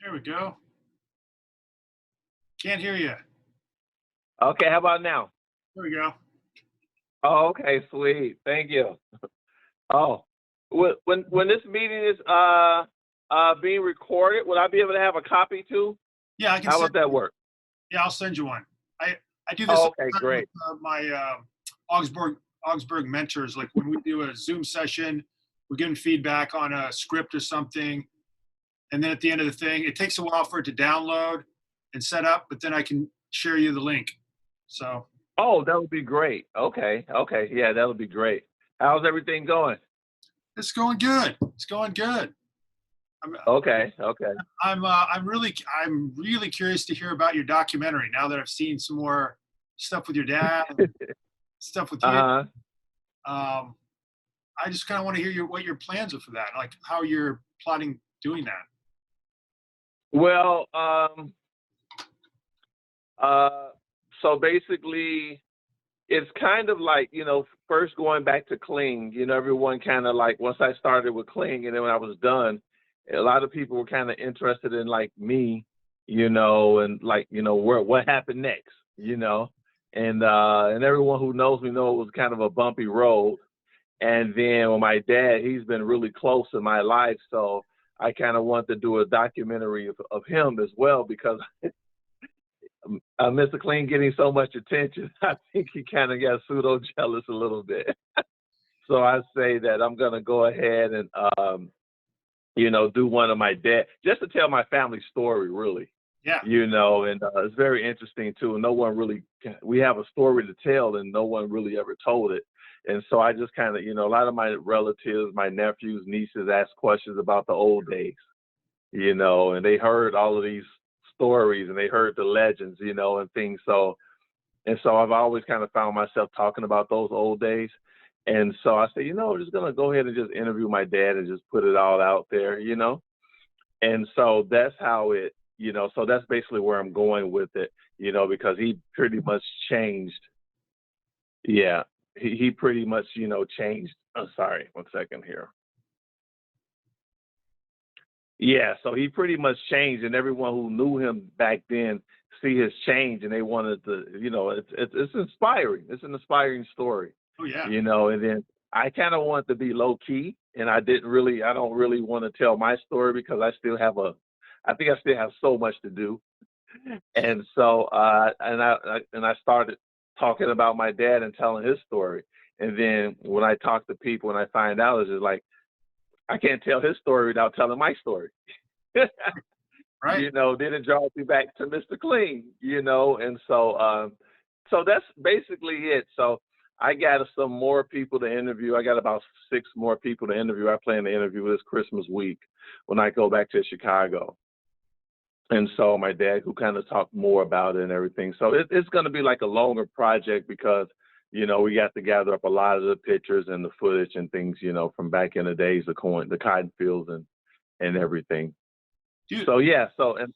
There we go. Can't hear you. Okay, how about now? There we go. Oh, okay, sweet. Thank you. Oh, when this meeting is being recorded, will I be able to have a copy too? Yeah, I can How send would that you. work? Yeah, I'll send you one. I do this Oh, all okay, the time with great. my Augsburg mentors. Like when we do a Zoom session, we're giving feedback on a script or something, and then at the end of the thing, it takes a while for it to download and set up, but then I can share you the link. So Oh, that would be great. Okay, okay, yeah, that would be great. How's everything going? it's going good. It's going good. I'm Okay, okay. I'm really curious to hear about your documentary now that I've seen some more stuff with your dad and stuff with you. Uh-huh. Um, I just kind of want to hear what your plans are for that, like how you're plotting doing that. Well, uh, so basically, it's kind of like, first going back to Kling, everyone kind of like, once I started with Kling and then when I was done, a lot of people were kind of interested in like me, and like, what happened next, and everyone who knows me know it was kind of a bumpy road. And then with my dad, he's been really close in my life. So I kind of want to do a documentary of him as well because Mr. Clean getting so much attention, I think he kind of got pseudo jealous a little bit. So I say that I'm gonna go ahead and do one of my dad just to tell my family story, really. Yeah. And it's very interesting too. No one really, we have a story to tell, and no one really ever told it. And so I just kind of, a lot of my relatives, my nephews, nieces ask questions about the old days, and they heard all of these stories and they heard the legends, and things. So I've always kind of found myself talking about those old days. And so I said, I'm just gonna go ahead and just interview my dad and just put it all out there. And so that's how so that's basically where I'm going with it, because he pretty much changed. Yeah. He pretty much, changed. Oh, sorry, one second here. Yeah, so he pretty much changed, and everyone who knew him back then see his change, and they wanted to, it's inspiring. It's an inspiring story, Oh yeah. And then I kind of want to be low key, and I don't really want to tell my story because I think I still have so much to do, and so I started talking about my dad and telling his story, and then when I talk to people and I find out, it's just like I can't tell his story without telling my story. Right. Then it draws me back to Mr. Clean, and so that's basically it. So I got some more people to interview. I got about 6 more people to interview. I plan to interview this Christmas week when I go back to Chicago. And so my dad who kind of talked more about it and everything. So it's going to be like a longer project because, we got to gather up a lot of the pictures and the footage and things, from back in the days, the cotton fields and everything. Dude, So yeah, and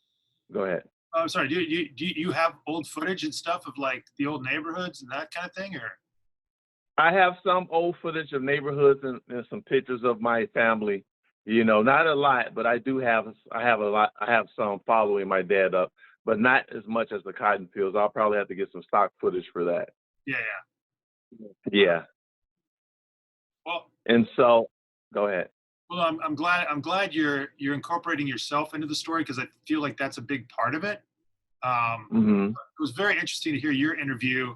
go ahead. I'm sorry. Do you have old footage and stuff of like the old neighborhoods and that kind of thing, or? I have some old footage of neighborhoods and some pictures of my family. Not a lot, but I have a lot. I have some following my dad up, but not as much as the cotton fields. I'll probably have to get some stock footage for that. Yeah, yeah. Yeah. Well, And so, go ahead. well, I'm glad you're incorporating yourself into the story because I feel like that's a big part of it. Hmm. It was very interesting to hear your interview,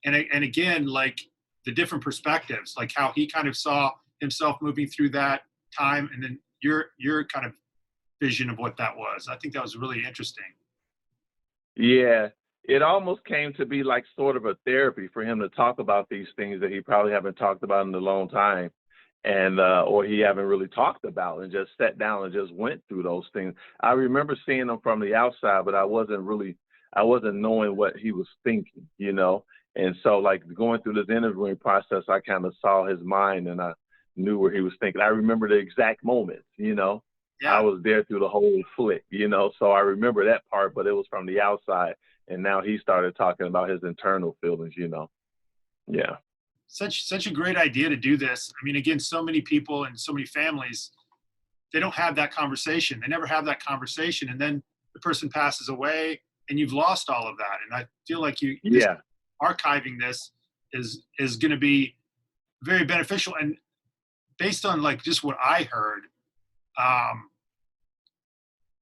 and again, like the different perspectives, like how he kind of saw himself moving through that time, and then your kind of vision of what that was. I think that was really interesting. Yeah. It almost came to be like sort of a therapy for him to talk about these things that he probably haven't talked about in a long time and or he haven't really talked about and just sat down and just went through those things. I remember seeing him from the outside, but I wasn't knowing what he was thinking. And so like going through this interviewing process, I kind of saw his mind and I knew where he was thinking. I remember the exact moment. I Yeah. was there through the whole flick. So I remember that part, but it was from the outside. And now he started talking about his internal feelings. Yeah. Such a great idea to do this. I mean, again, so many people and so many families they don't have that conversation. They never have that conversation. And then the person passes away and you've lost all of that. And I feel like Yeah. archiving this is going to be very beneficial. And based on like just what I heard, um,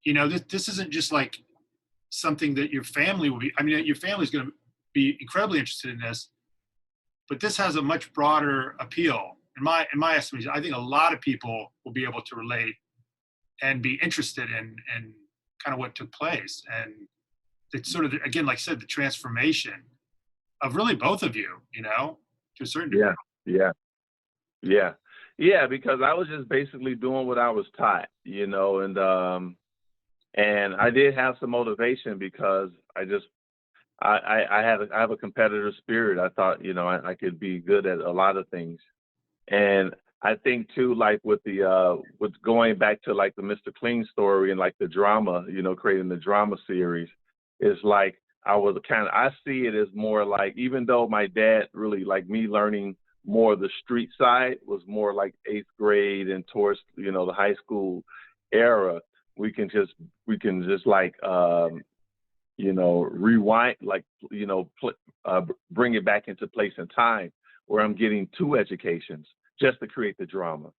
this isn't just like something that your family will be. I mean, your family is going to be incredibly interested in this, but this has a much broader appeal. In my estimation, I think a lot of people will be able to relate and be interested in kind of what took place. And it's sort of, again, like I said, the transformation of really both of you, to a certain degree. Yeah. Yeah, because I was just basically doing what I was taught, and I did have some motivation because I have a competitive spirit. I thought, I could be good at a lot of things. And I think too, like with going back to like the Mr. Clean story and like the drama, creating the drama series, is like I see it as more like, even though my dad really, like, me learning more of the street side was more like 8th grade and towards, the high school era, we can just like, rewind, like, bring it back into place and time where I'm getting 2 educations just to create the drama.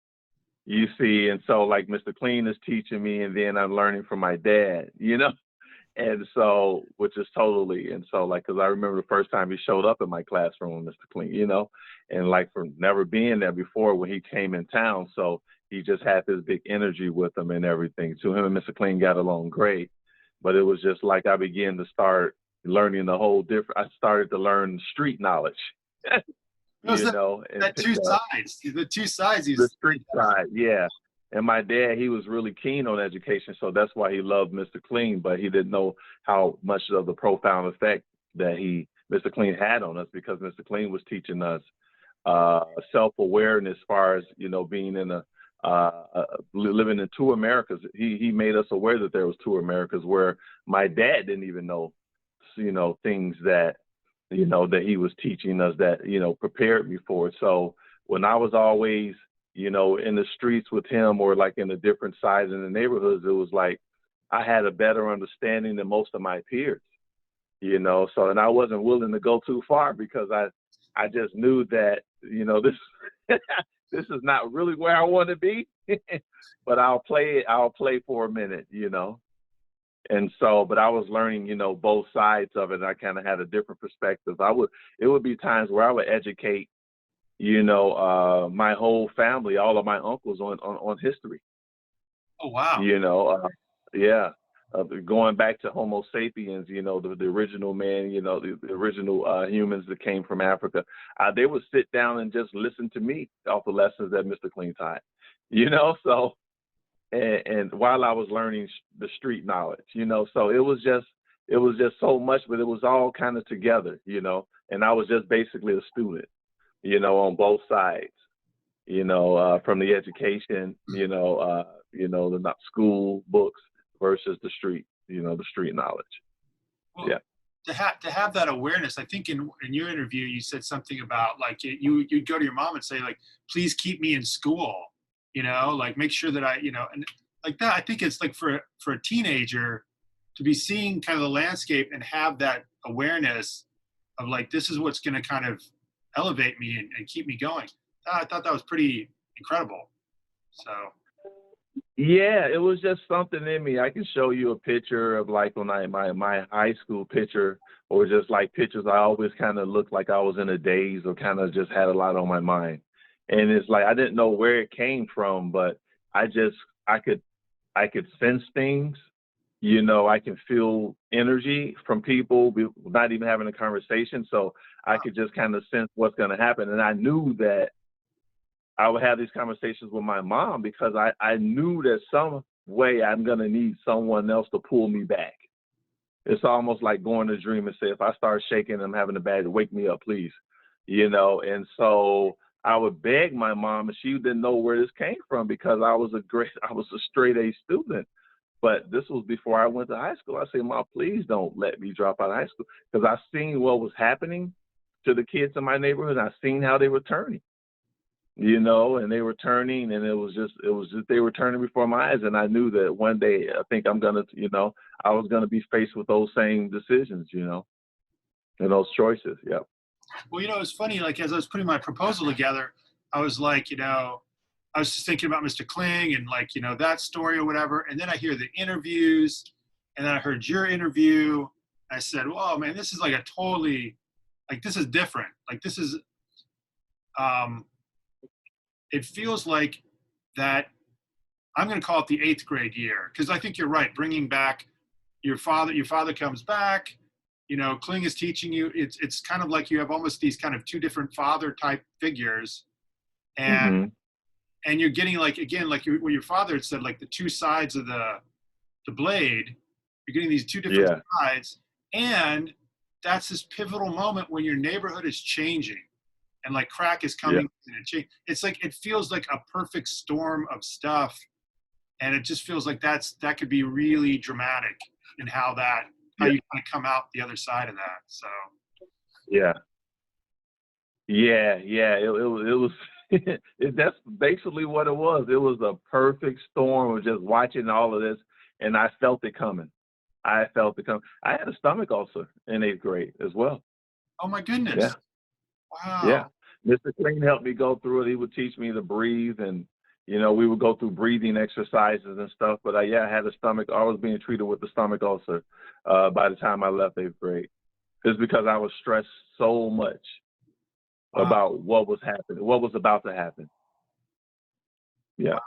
You see, and so like Mr. Clean is teaching me, and then I'm learning from my dad, and so, which is totally, and so like, because I remember the first time he showed up in my classroom, Mr. Clean, and like from never being there before when he came in town, so he just had this big energy with him and everything. So him and Mr. Clean got along great, but it was just like I began to start learning I started to learn street knowledge. Those And that two sides, the two sides. The street side, yeah. And my dad, he was really keen on education, so that's why he loved Mr. Clean, but he didn't know how much of the profound effect that Mr. Clean had on us, because Mr. Clean was teaching us self-awareness as far as, being in living in 2 Americas. He made us aware that there was 2 Americas, where my dad didn't even know, things that, that he was teaching us that, prepared me for it. So when I was always, in the streets with him, or like in the different sides in the neighborhoods, it was like I had a better understanding than most of my peers, so, and I wasn't willing to go too far, because I just knew that, this, this is not really where I want to be, but I'll play for a minute, And so, but I was learning, both sides of it. And I kind of had a different perspective. It would be times where I would educate, my whole family, all of my uncles on history. Oh, wow. Yeah. Going back to Homo sapiens, the original man, the original humans that came from Africa. They would sit down and just listen to me off the lessons that Mr. Clean taught, so. And while I was learning the street knowledge, so it was just so much, but it was all kind of together, and I was just basically a student, on both sides, from the education, the not school books versus the street, the street knowledge. Well, yeah. To have that awareness, I think in your interview, you said something about like you'd go to your mom and say like, please keep me in school. Like make sure that and like that, I think it's like for a teenager to be seeing kind of the landscape and have that awareness of like, this is what's going to kind of elevate me and keep me going. I thought that was pretty incredible. So. Yeah, it was just something in me. I can show you a picture of like when my high school picture, or just like pictures. I always kind of looked like I was in a daze, or kind of just had a lot on my mind. And it's like I didn't know where it came from, but I could sense things, I can feel energy from people not even having a conversation. So I could just kind of sense what's going to happen. And I knew that I would have these conversations with my mom, because I knew that some way I'm going to need someone else to pull me back. It's almost like going to a dream and say, if I start shaking, I'm having a bad, wake me up, please, and so I would beg my mom, and she didn't know where this came from, because I was a straight A student. But this was before I went to high school. I said, Mom, please don't let me drop out of high school, because I seen what was happening to the kids in my neighborhood. I seen how they were turning. you know, and they were turning, and it was just they were turning before my eyes, and I knew that one day I think I'm gonna, you know, I was gonna be faced with those same decisions, you know, and those choices. Yeah. Well, it's funny. Like as I was putting my proposal together, I was like, I was just thinking about Mr. Kling and like, that story or whatever. And then I hear the interviews, and then I heard your interview. I said, "Whoa, man, this is like a totally, like this is different. Like this is, um, it feels like that." I'm going to call it the 8th grade year because I think you're right. Bringing back your father comes back. Kling is teaching you. It's kind of like you have almost these kind of two different father type figures, and Hmm. you're getting like again like what your father had said, like the two sides of the blade. You're getting these two different Yeah. sides, and that's this pivotal moment when your neighborhood is changing, and like crack is Yeah. coming and it's like it feels like a perfect storm of stuff, and it just feels like that could be really dramatic in how Yeah. you kind of come out the other side of that. So Yeah. Yeah. Yeah. It was. That's basically what it was. It was a perfect storm of just watching all of this, and I felt it coming. I felt it coming. I had a stomach ulcer in 8th grade as well. oh my goodness, Yeah. wow. Yeah. Mr. Clean helped me go through it. He would teach me to breathe, and you know, we would go through breathing exercises and stuff. But yeah, I had a stomach. I was being treated with the stomach ulcer by the time I left 8th grade. It's because I was stressed so much Wow. about what was happening, what was about to happen. Yeah.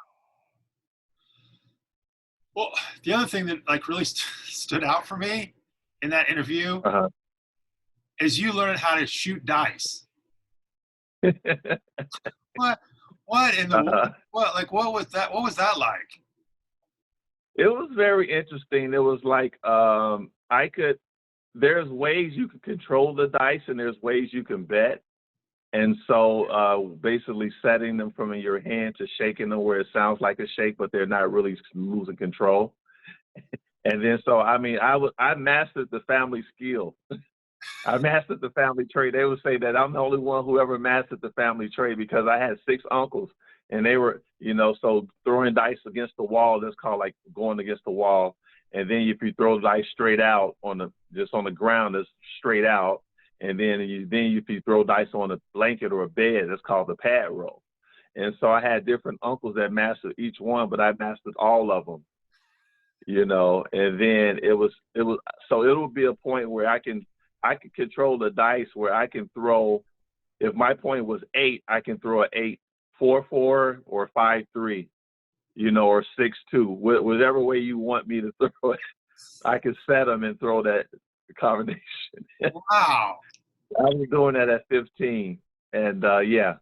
Well, the other thing that like really stood out for me in that interview Uh is you learning how to shoot dice. huh. What? What in the uh, what? Like what was that? What was that like? it was very interesting. It was like I could. There's ways you can control the dice, and there's ways you can bet. And so basically setting them from in your hand to shaking them where it sounds like a shake, but they're not really losing control. And then so I mean I mastered the family skill. I mastered the family trade. They would say that I'm the only one who ever mastered the family trade because I had 6 uncles, and they were, you know, so throwing dice against the wall, that's called like going against the wall. And then if you throw dice straight out just on the ground, that's straight out. And then if you throw dice on a blanket or a bed, that's called the pad roll. And so I had different uncles that mastered each one, but I mastered all of them, you know. And then it was so it will be a point where I can control the dice where I can throw. If my point was 8, I can throw an 8, 4-4 or 5-3, you know, or 6-2, whatever way you want me to throw it. I can set them and throw that combination. Wow, I was doing that at 15, and yeah,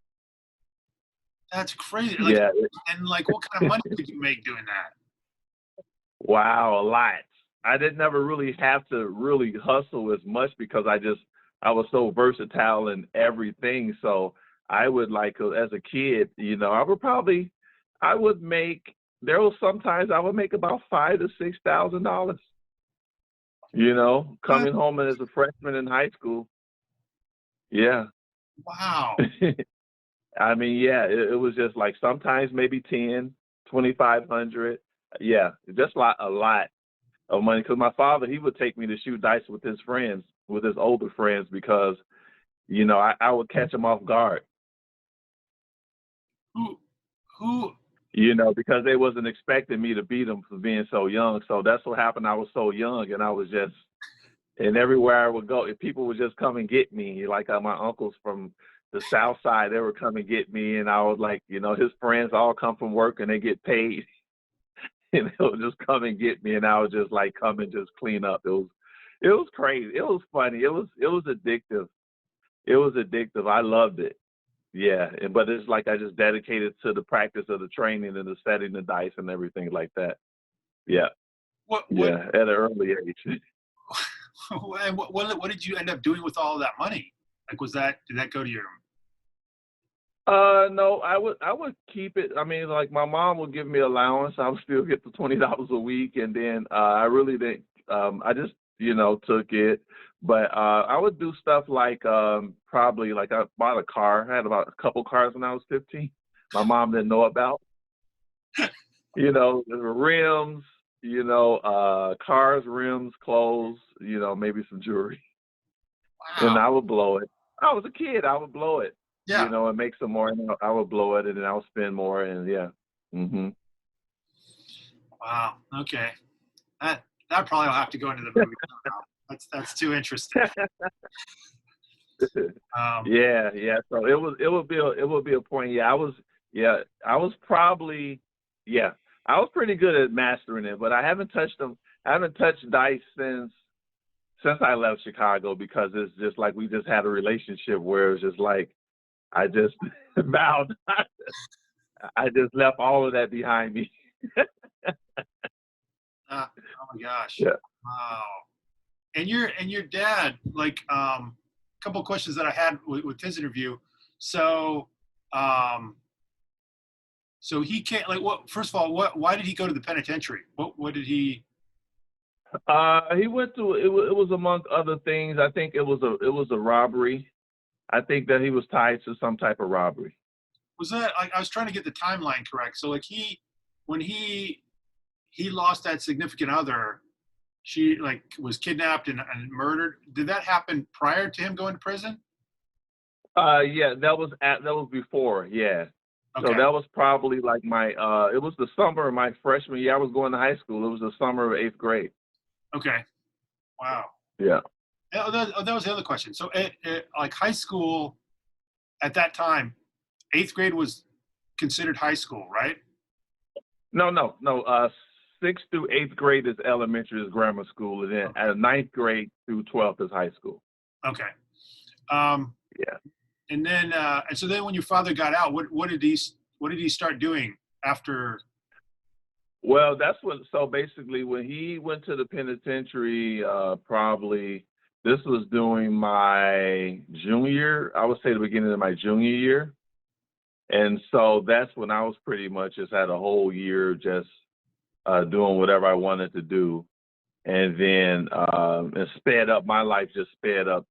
that's crazy. Like, yeah. and like, what kind of money could you make doing that? Wow, a lot. I didn't never really have to really hustle as much because I was so versatile in everything. So I would like as a kid, you know, I would make there was sometimes I would make about $5,000 to $6,000, you know, What? coming home as a freshman in high school. Yeah. Wow. I mean, yeah, it was just like sometimes maybe 10, 2,500. Yeah, just a lot of money because my father he would take me to shoot dice with his friends, with his older friends, because you know I would catch them off guard, Who? Who? you know, because they wasn't expecting me to beat them for being so young. So that's what happened. I was so young, and I was just and everywhere I would go, if people would just come and get me. Like my uncles from the South Side, they would come and get me, and I was like, you know, his friends all come from work and they get paid, and they would just come and get me, and I would just like come and just clean up. It was crazy. It was funny. It was addictive. It was addictive. I loved it. Yeah, but it's like I just dedicated to the practice of the training and the setting the dice and everything like that. Yeah, What? What? yeah, at an early age. And what did you end up doing with all of that money? Like, did that go to your? No, I would keep it. I mean, like my mom would give me allowance. I would still get the $20 a week, and then I really didn't. I just took it. But I would do stuff like probably like I bought a car. I had about a couple cars when I was 15. My mom didn't know about. The rims, cars, rims, clothes, maybe some jewelry. And Wow. I would blow it. I was a kid. I would blow it. Yeah. And make some more. And I would blow it, and then I would spend more. And yeah. Hmm. Wow. Okay. That probably will have to go into the movie somehow. That's too interesting. Yeah, yeah. So it would be a point. I was probably I was pretty good at mastering it, but I haven't touched them. I haven't touched dice since I left Chicago, because it's just like we just had a relationship where it's just like I just vowed I just left all of that behind me. oh my gosh. Yeah. Wow. And your dad, like, a couple of questions that I had with his interview. So, so he can't, like, what? First of all, why did he go to the penitentiary? What did he? He went to it was among other things. I think it was a robbery. I think that he was tied to some type of robbery. Was that? I was trying to get the timeline correct. So, like, when he lost that significant other, she, like, was kidnapped and murdered. Did that happen prior to him going to prison? Yeah, that was before. Yeah. So Okay. that was probably like it was the summer of my freshman year. I was going to high school. It was the summer of 8th grade. Okay. Wow. Yeah. That was the other question. So, like, high school at that time, 8th grade was considered high school, right? No, no, no. 6th through 8th grade is elementary, is grammar school, and then Okay. ninth grade through 12th is high school. Okay. Um, Yeah. and then, and so then, when your father got out, what did he start doing after? Well, that's what. So basically, when he went to the penitentiary, probably this was during my junior. I would say the beginning of my junior year, and so that's when I was pretty much just had a whole year just doing whatever I wanted to do, and then it sped up. My life just sped up,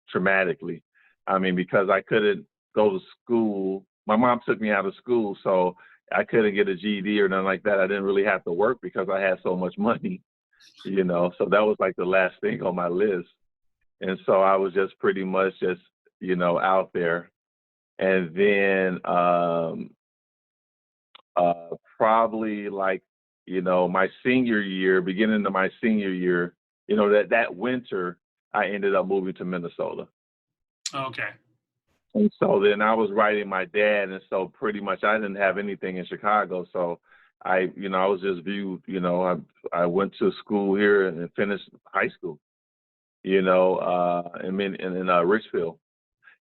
dramatically. I mean, because I couldn't go to school. My mom took me out of school, so I couldn't get a GED or nothing like that. I didn't really have to work because I had so much money, So that was like the last thing on my list. And so I was just pretty much just, out there. And then probably like, my senior year, beginning of my senior year, that winter, I ended up moving to Minnesota. Okay. And so then I was writing my dad, and so pretty much I didn't have anything in Chicago. So I was just viewed, I went to school here and finished high school, in Richfield.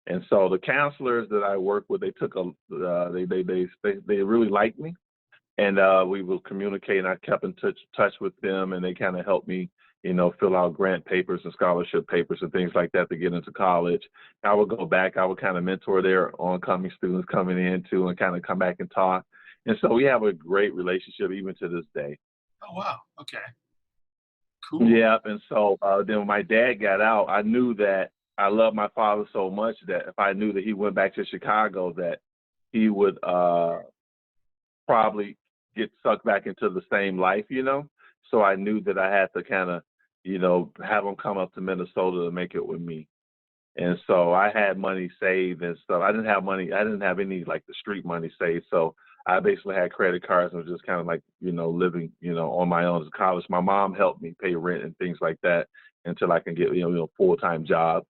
And so the counselors that I work with, they took they really liked me, and we would communicate, and I kept in touch with them, and they kind of helped me, fill out grant papers and scholarship papers and things like that to get into college. I would go back, I would kind of mentor their oncoming students coming in too, and kind of come back and talk. And so we have a great relationship even to this day. Oh, wow. Okay. Cool. Yeah. And so then when my dad got out, I knew that I loved my father so much that if I knew that he went back to Chicago, that he would probably get sucked back into the same life. So I knew that I had to kind of, have him come up to Minnesota to make it with me. And so I had money saved and stuff. I didn't have money. I didn't have any like the street money saved. So I basically had credit cards and was just kind of like, living, on my own as college. My mom helped me pay rent and things like that until I can get, full-time job.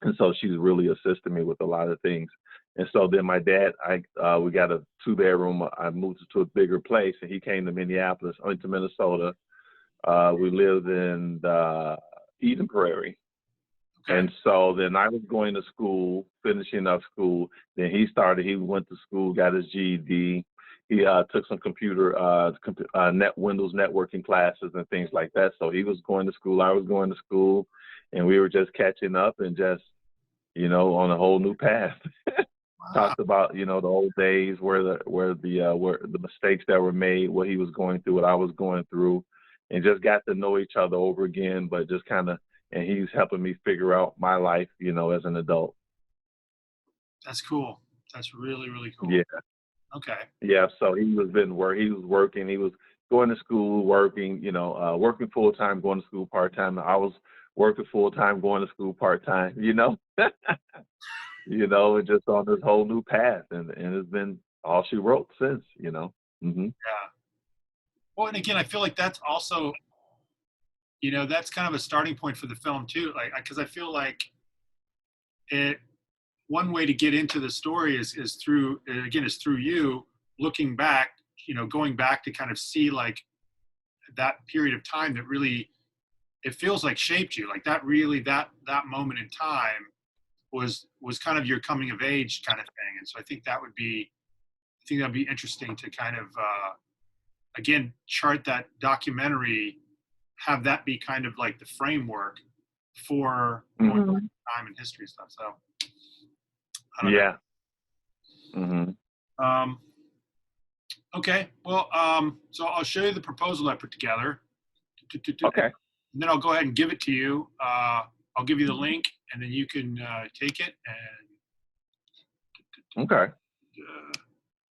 And so she's really assisted me with a lot of things. And so then my dad, we got a 2-bedroom. I moved to a bigger place, and he came to Minneapolis, went to Minnesota. We lived in Eden Prairie. Okay. And so then I was going to school, finishing up school. Then he went to school, got his GED. He took some Windows networking classes and things like that. So he was going to school, I was going to school, and we were just catching up and just, on a whole new path. Wow. Talked about, the old days, where the mistakes that were made, what he was going through, what I was going through. and just got to know each other over again, but just kind of, and he's helping me figure out my life, you know, as an adult. That's cool. That's really, really cool. Yeah. Okay. Yeah. So he was working, he was going to school, working, you know, working full time, going to school part time. I was working full time, going to school part time, you know, you know, and just on this whole new path, and it's been all she wrote since, you know. Yeah. Well, and again, I feel like that's also, you know, that's kind of a starting point for the film too. Like, because I feel like it, one way to get into the story is through, again, is through you looking back, you know, going back to kind of see like that period of time that really, it feels like shaped you. Like that really, that moment in time was kind of your coming of age kind of thing. And so I think that would be, I think that'd be interesting to kind of, again, chart that documentary, have that be kind of like the framework for going back in time and history stuff. So I don't Yeah. know. Okay. Well, so I'll show you the proposal I put together. Okay. And then I'll go ahead and give it to you. I'll give you the link, and then you can take it. And Okay.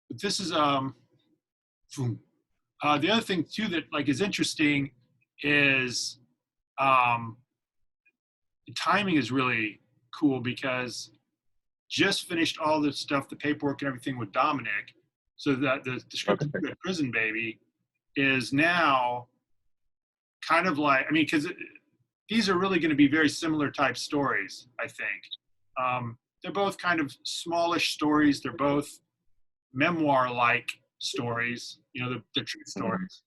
but this is boom. The other thing too that like is interesting is the timing is really cool because just finished all the stuff, the paperwork and everything with Dominic, so that the script Okay. of Prison Baby is now kind of like, I mean, because these are really going to be very similar type stories, I think. They're both kind of smallish stories. They're both memoir-like stories, you know, they're true stories.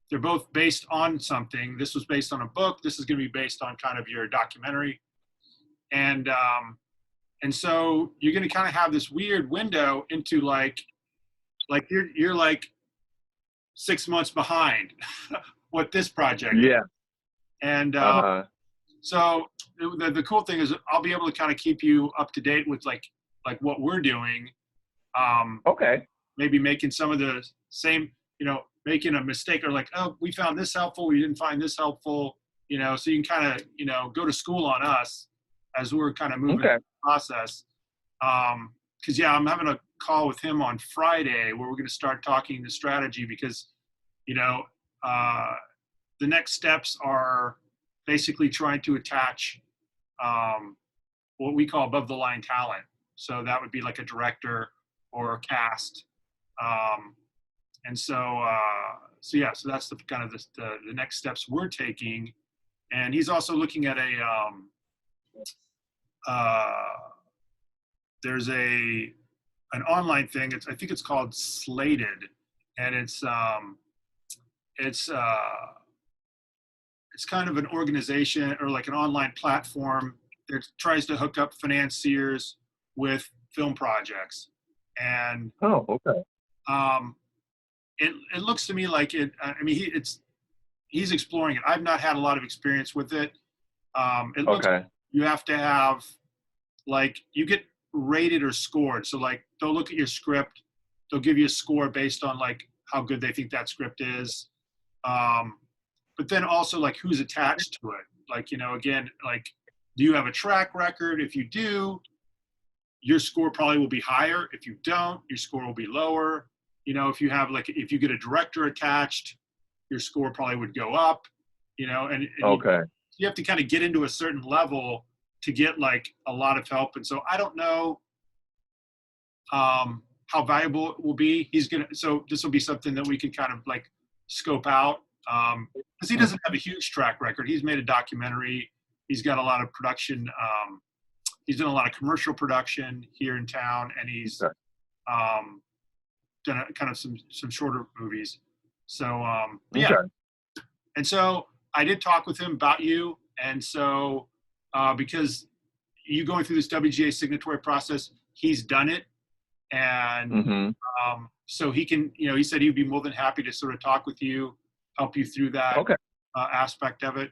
They're both based on something. This was based on a book. This is going to be based on kind of your documentary. And so you're going to kind of have this weird window into like you're like 6 months behind what this project is. Yeah. And so the cool thing is I'll be able to kind of keep you up to date with like what we're doing. Okay. Maybe making some of the same, you know, making a mistake or like, oh, we found this helpful, we didn't find this helpful, you know, so you can kind of, you know, go to school on us as we're kind of moving through the process. Because yeah, I'm having a call with him on Friday where we're going to start talking the strategy because, you know, the next steps are basically trying to attach what we call above the line talent. So that would be like a director or a cast. And so yeah, so that's the kind of the next steps we're taking. And he's also looking at there's an online thing. I think it's called Slated, and it's kind of an organization or like an online platform that tries to hook up financiers with film projects. And it looks to me like it. I mean, he's exploring it. I've not had a lot of experience with it. It looks like you have to have like you get rated or scored. So like they'll look at your script, they'll give you a score based on like how good they think that script is. But then also like who's attached to it. Like, you know, again, like, do you have a track record? If you do, your score probably will be higher. If you don't, your score will be lower. You know, if you have like, if you get a director attached, your score probably would go up, you know, and you have to kind of get into a certain level to get like a lot of help. And so I don't know how valuable it will be. So this will be something that we can kind of like scope out because he doesn't have a huge track record. He's made a documentary. He's got a lot of production. He's done a lot of commercial production here in town, and he's done kind of some shorter movies. So yeah. And so I did talk with him about you, and so because you going through this WGA signatory process, he's done it, and so he can, you know, he said he'd be more than happy to sort of talk with you, help you through that aspect of it.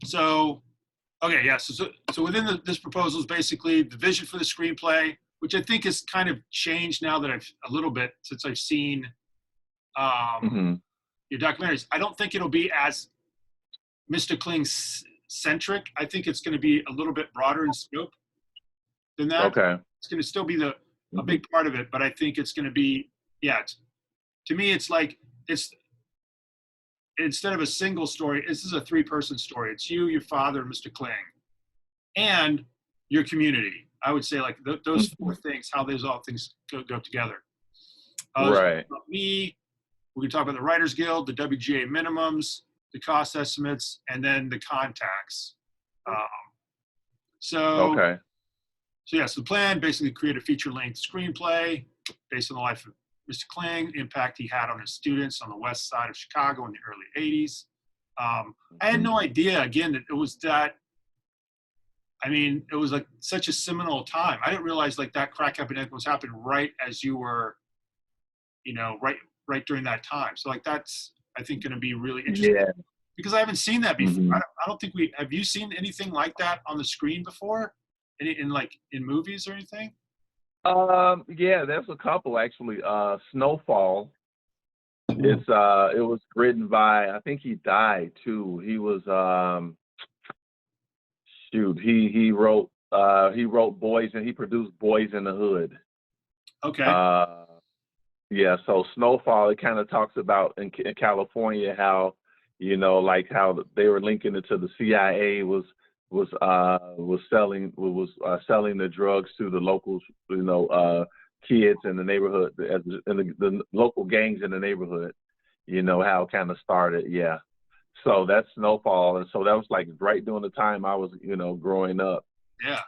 So, okay, yeah. So within this proposal is basically the vision for the screenplay, which I think has kind of changed now that I've a little bit since I've seen, you your documentaries. I don't think it'll be as Mr. Kling centric. I think it's going to be a little bit broader in scope than that. Okay. It's going to still be a big part of it, but I think it's going to be, to me, it's like, it's instead of a single story, this is a 3-person story. It's you, your father, Mr. Kling, and your community. I would say like those 4 things, how those all things go together. Right. Me, we can talk about the Writers Guild, the WGA minimums, the cost estimates, and then the contacts. Okay. So the plan basically create a feature-length screenplay based on the life of Mr. Kling, impact he had on his students on the west side of Chicago in the early 80s. I had no idea, again, that it was that, I mean, it was like such a seminal time. I didn't realize like that crack epidemic was happening right as you were, right during that time. So like that's, I think, going to be really interesting. Yeah. Because I haven't seen that before. Mhm. I don't think have you seen anything like that on the screen before? In movies or anything? Yeah, there's a couple actually. Snowfall. It was written by, I think he died too. He was he wrote he produced Boys in the Hood. Okay. Yeah, so Snowfall, it kind of talks about in California how, like how they were linking it to the CIA was selling the drugs to the locals, kids in the neighborhood, and the local gangs in the neighborhood, how it kind of started. Yeah. So that's Snowfall. And so that was like right during the time I was, growing up. Yeah.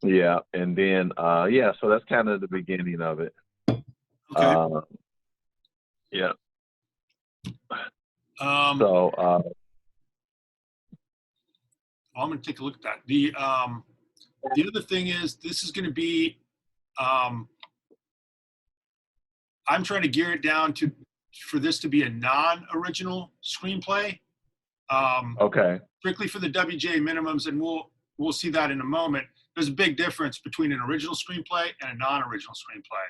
Yeah. And then, so that's kind of the beginning of it. Okay. Yeah. Well, I'm going to take a look at that. The other thing is, this is going to be, I'm trying to gear it down for this to be a non-original screenplay. Okay. Strictly for the WGA minimums, and we'll see that in a moment. There's a big difference between an original screenplay and a non-original screenplay.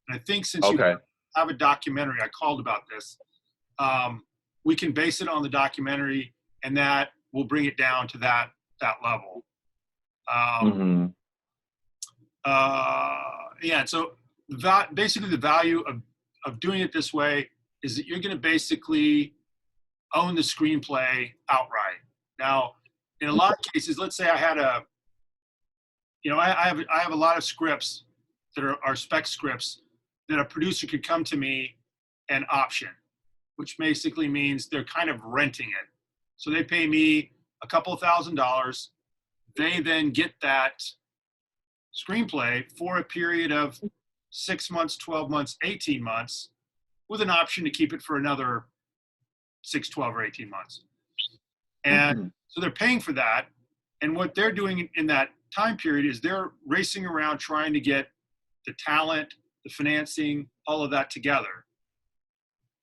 And I think since you have a documentary, I called about this, we can base it on the documentary, and that will bring it down to that level. So basically the value of doing it this way is that you're going to basically own the screenplay outright. Now, in a lot of cases, let's say I had I have a lot of scripts that are spec scripts that a producer could come to me and option, which basically means they're kind of renting it. So they pay me a couple of $1,000. They then get that screenplay for a period of 6 months, 12 months, 18 months, with an option to keep it for another 6, 12, or 18 months. And so they're paying for that. And what they're doing in that time period is they're racing around trying to get the talent, the financing, all of that together.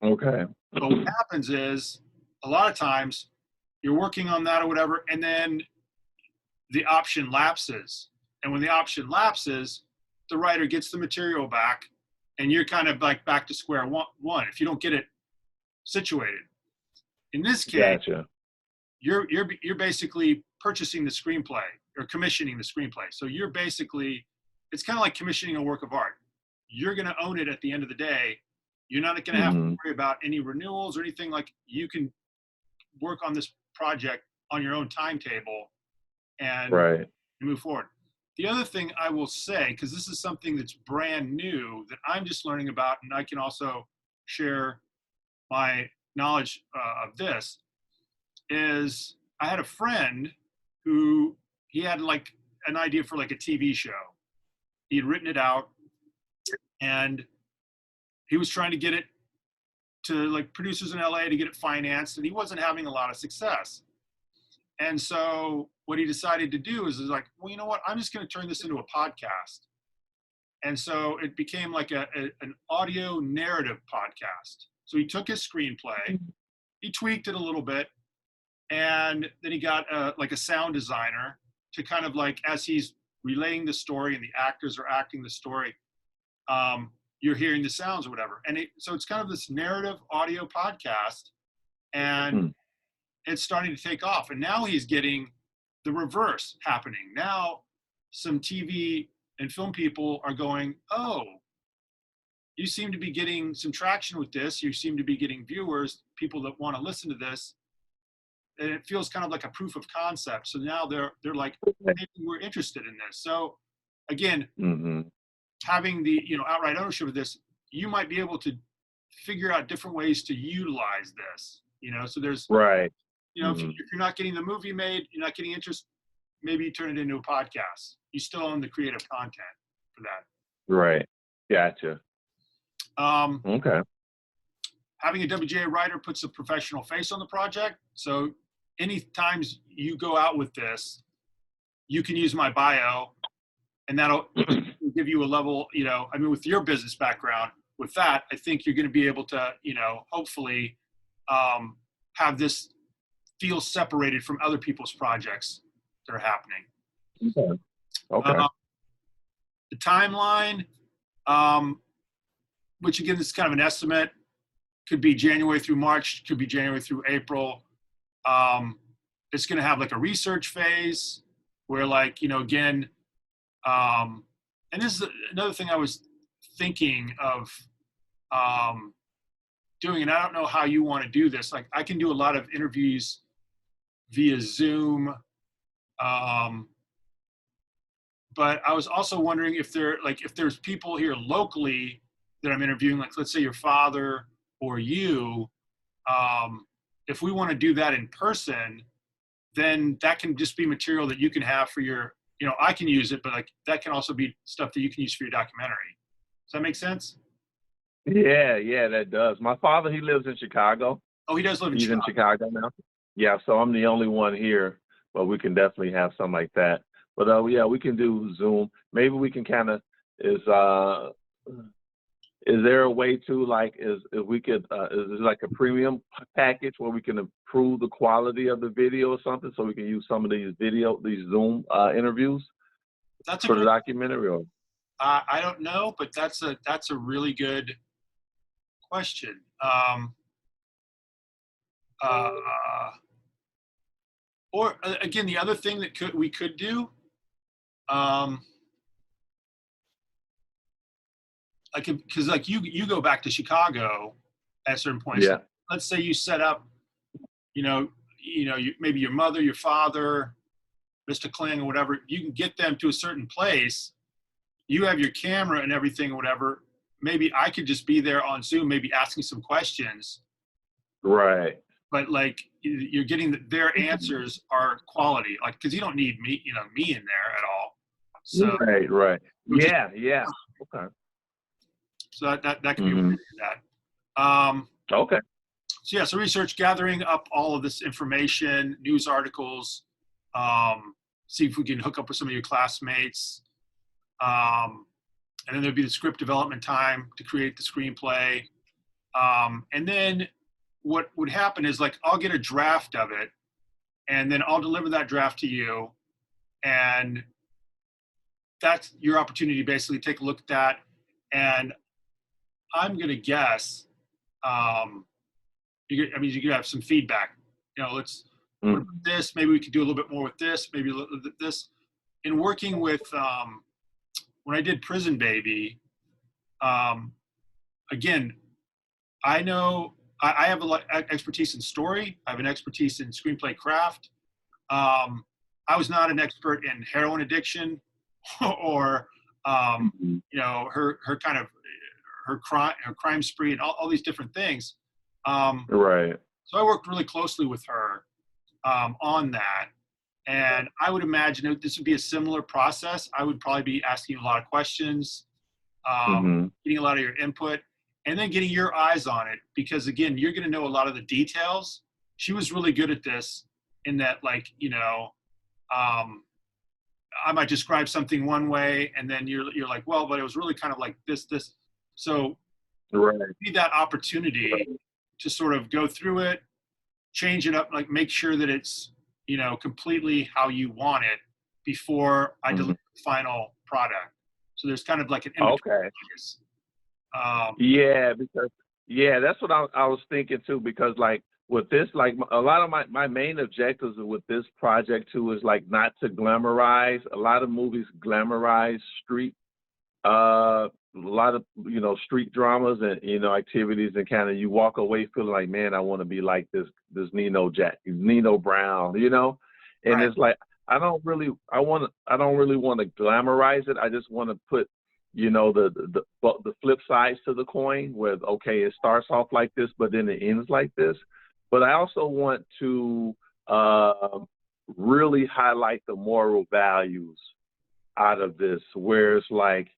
Okay. But what happens is a lot of times you're working on that or whatever, and then the option lapses. And when the option lapses, the writer gets the material back, and you're kind of like back to square one if you don't get it situated. In this case, gotcha. You're basically purchasing the screenplay or commissioning the screenplay. So you're basically, it's kind of like commissioning a work of art. You're going to own it at the end of the day. You're not going to have to worry about any renewals or anything. Like, you can work on this project on your own timetable and move forward. The other thing I will say, because this is something that's brand new that I'm just learning about, and I can also share my knowledge of this, is I had a friend who, he had like an idea for like a TV show. He had written it out, and he was trying to get it to like producers in LA to get it financed, and he wasn't having a lot of success. And so what he decided to do is like, well, you know what? I'm just going to turn this into a podcast. And so it became like an audio narrative podcast. So he took his screenplay, he tweaked it a little bit, and then he got like a sound designer to kind of like, as he's relaying the story and the actors are acting the story, you're hearing the sounds or whatever. And so it's kind of this narrative audio podcast, and Hmm. it's starting to take off. And now he's getting the reverse happening. Now some TV and film people are going, oh, you seem to be getting some traction with this. You seem to be getting viewers, people that want to listen to this. And it feels kind of like a proof of concept. So now they're like, maybe we're interested in this. So again, Hmm. having the, outright ownership of this, you might be able to figure out different ways to utilize this, so there's, Right. if you're not getting the movie made, you're not getting interest, maybe you turn it into a podcast. You still own the creative content for that. Right. Gotcha. Okay. Having a WGA writer puts a professional face on the project. So any times you go out with this, you can use my bio, and that'll give you a level, with your business background, with that, I think you're going to be able to, hopefully have this feel separated from other people's projects that are happening. Okay. The timeline, which again, this is kind of an estimate, could be January through March, could be January through April. It's going to have like a research phase where, like, again, and this is another thing I was thinking of doing, and I don't know how you want to do this. Like, I can do a lot of interviews via Zoom, but I was also wondering if there's people here locally that I'm interviewing, like let's say your father or you, if we want to do that in person, then that can just be material that you can have for your, I can use it, but like that can also be stuff that you can use for your documentary. Does that make sense? Yeah, that does. My father, he lives in Chicago. Oh, he does live in He's Chicago. in Chicago now. Yeah, so I'm the only one here, but we can definitely have something like that. But yeah, we can do Zoom. Maybe we can kind of is there a way to, like, is it like a premium package where we can improve the quality of the video or something, so we can use some of these Zoom interviews for the documentary? Or I don't know, but that's a really good question. Or again, the other thing that we could do, because like you go back to Chicago at certain points. Yeah. Let's say you set up, maybe your mother, your father, Mr. Kling, or whatever. You can get them to a certain place. You have your camera and everything or whatever. Maybe I could just be there on Zoom, maybe asking some questions. Right. But like you're getting their answers are quality, like, because you don't need me in there at all. So Right. Yeah. Okay. So that could be a way to do that. Okay. So yeah, so research, gathering up all of this information, news articles, see if we can hook up with some of your classmates. And then there'd be the script development time to create the screenplay. And then what would happen is, like, I'll get a draft of it, and then I'll deliver that draft to you. And that's your opportunity to basically take a look at that. And I'm going to guess, you could have some feedback. Let's put this, maybe we could do a little bit more with this, maybe a little bit this. In working with, when I did Prison Baby, again, I know I have a lot of expertise in story. I have an expertise in screenplay craft. I was not an expert in heroin addiction or, her kind of, her crime spree and all these different things. Right. So I worked really closely with her on that. And I would imagine this would be a similar process. I would probably be asking you a lot of questions, getting a lot of your input, and then getting your eyes on it. Because again, you're going to know a lot of the details. She was really good at this in that, like, I might describe something one way, and then you're like, well, but it was really kind of like this. So be that opportunity to sort of go through it, change it up, like make sure that it's, completely how you want it before I deliver the final product. So there's kind of like an okay. Yeah, because yeah, that's what I was thinking too. Because like with this, like a lot of my main objectives with this project too is like not to glamorize. A lot of movies glamorize street, a lot of street dramas and activities, and kind of you walk away feeling like, man, I want to be like this Nino Brown, and Right. it's like I don't really want to glamorize it. I just want to put the flip sides to the coin, where okay, it starts off like this but then it ends like this. But I also want to uh, really highlight the moral values out of this, where it's like,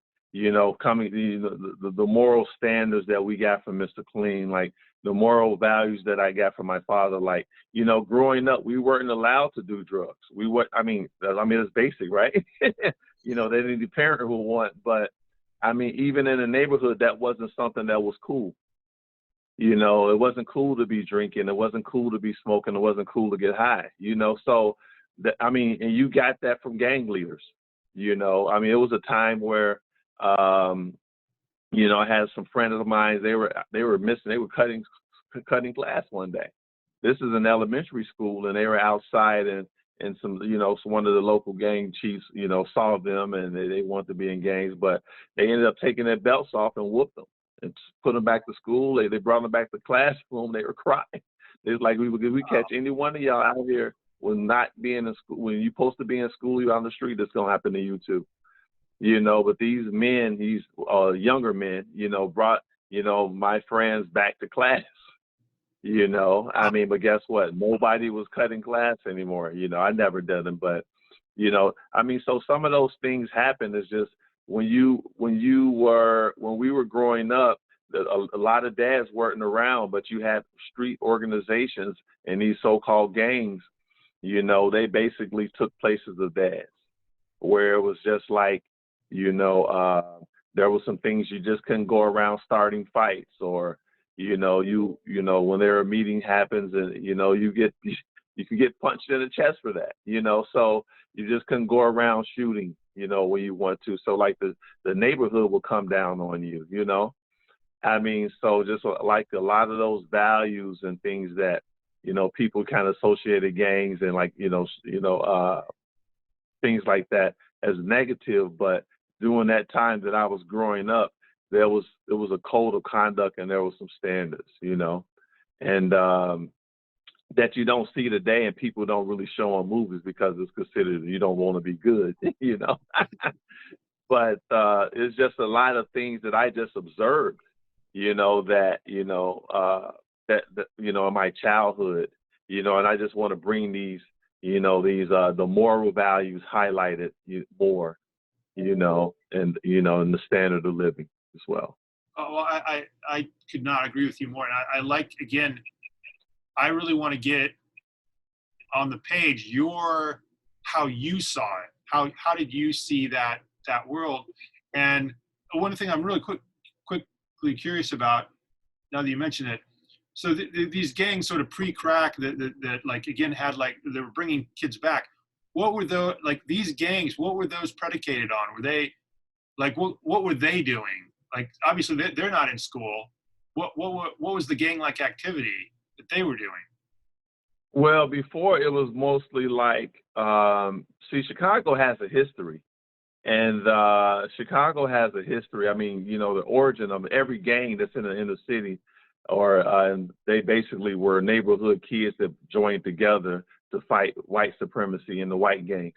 coming the moral standards that we got from Mr. Clean, like the moral values that I got from my father. Like, growing up, we weren't allowed to do drugs. We were, I mean, it's basic, right? That any parent would want, but I mean, even in the neighborhood, that wasn't something that was cool. It wasn't cool to be drinking. It wasn't cool to be smoking. It wasn't cool to get high. So I mean, and you got that from gang leaders. I mean, it was a time where, I had some friends of mine. They were missing. They were cutting glass one day. This is an elementary school, and they were outside, and some, one of the local gang chiefs, saw them, and they wanted to be in gangs, but they ended up taking their belts off and whooped them and put them back to school. They brought them back to the classroom. They were crying. They was like, we catch any one of y'all out here when not being in school, when you're supposed to be in school, you're on the street, it's gonna happen to you too. But these men, these younger men, brought, my friends back to class. I mean, but guess what? Nobody was cutting class anymore. I never did them, but I mean, so some of those things happen. It's just when we were growing up, a lot of dads weren't around, but you had street organizations and these so-called gangs. They basically took places of dads, where it was just like, there was some things you just couldn't go around starting fights, or when there a meeting happens and you can get punched in the chest for that, so you just couldn't go around shooting, when you want to. So like the neighborhood will come down on you, I mean, so just like a lot of those values and things that, people kind of associated gangs and like, things like that as negative. But during that time that I was growing up, it was a code of conduct and there was some standards, and that you don't see today, and people don't really show on movies because it's considered you don't want to be good, But it's just a lot of things that I just observed, that in my childhood, and I just want to bring these, the moral values highlighted more, and and the standard of living as well. Well, I could not agree with you more. And I like, again, I really want to get on the page how you saw it. How did you see that world? And one thing I'm really quickly curious about, now that you mention it, so these gangs sort of pre-crack that like, again, had like, they were bringing kids back. What were these gangs, what were those predicated on? Were they like, what were they doing? Like, obviously they're not in school. What was the gang like activity that they were doing? Well, before it was mostly like, see, Chicago has a history, and Chicago has a history. I mean, the origin of every gang that's in the city, or they basically were neighborhood kids that joined together to fight white supremacy in the white gangs.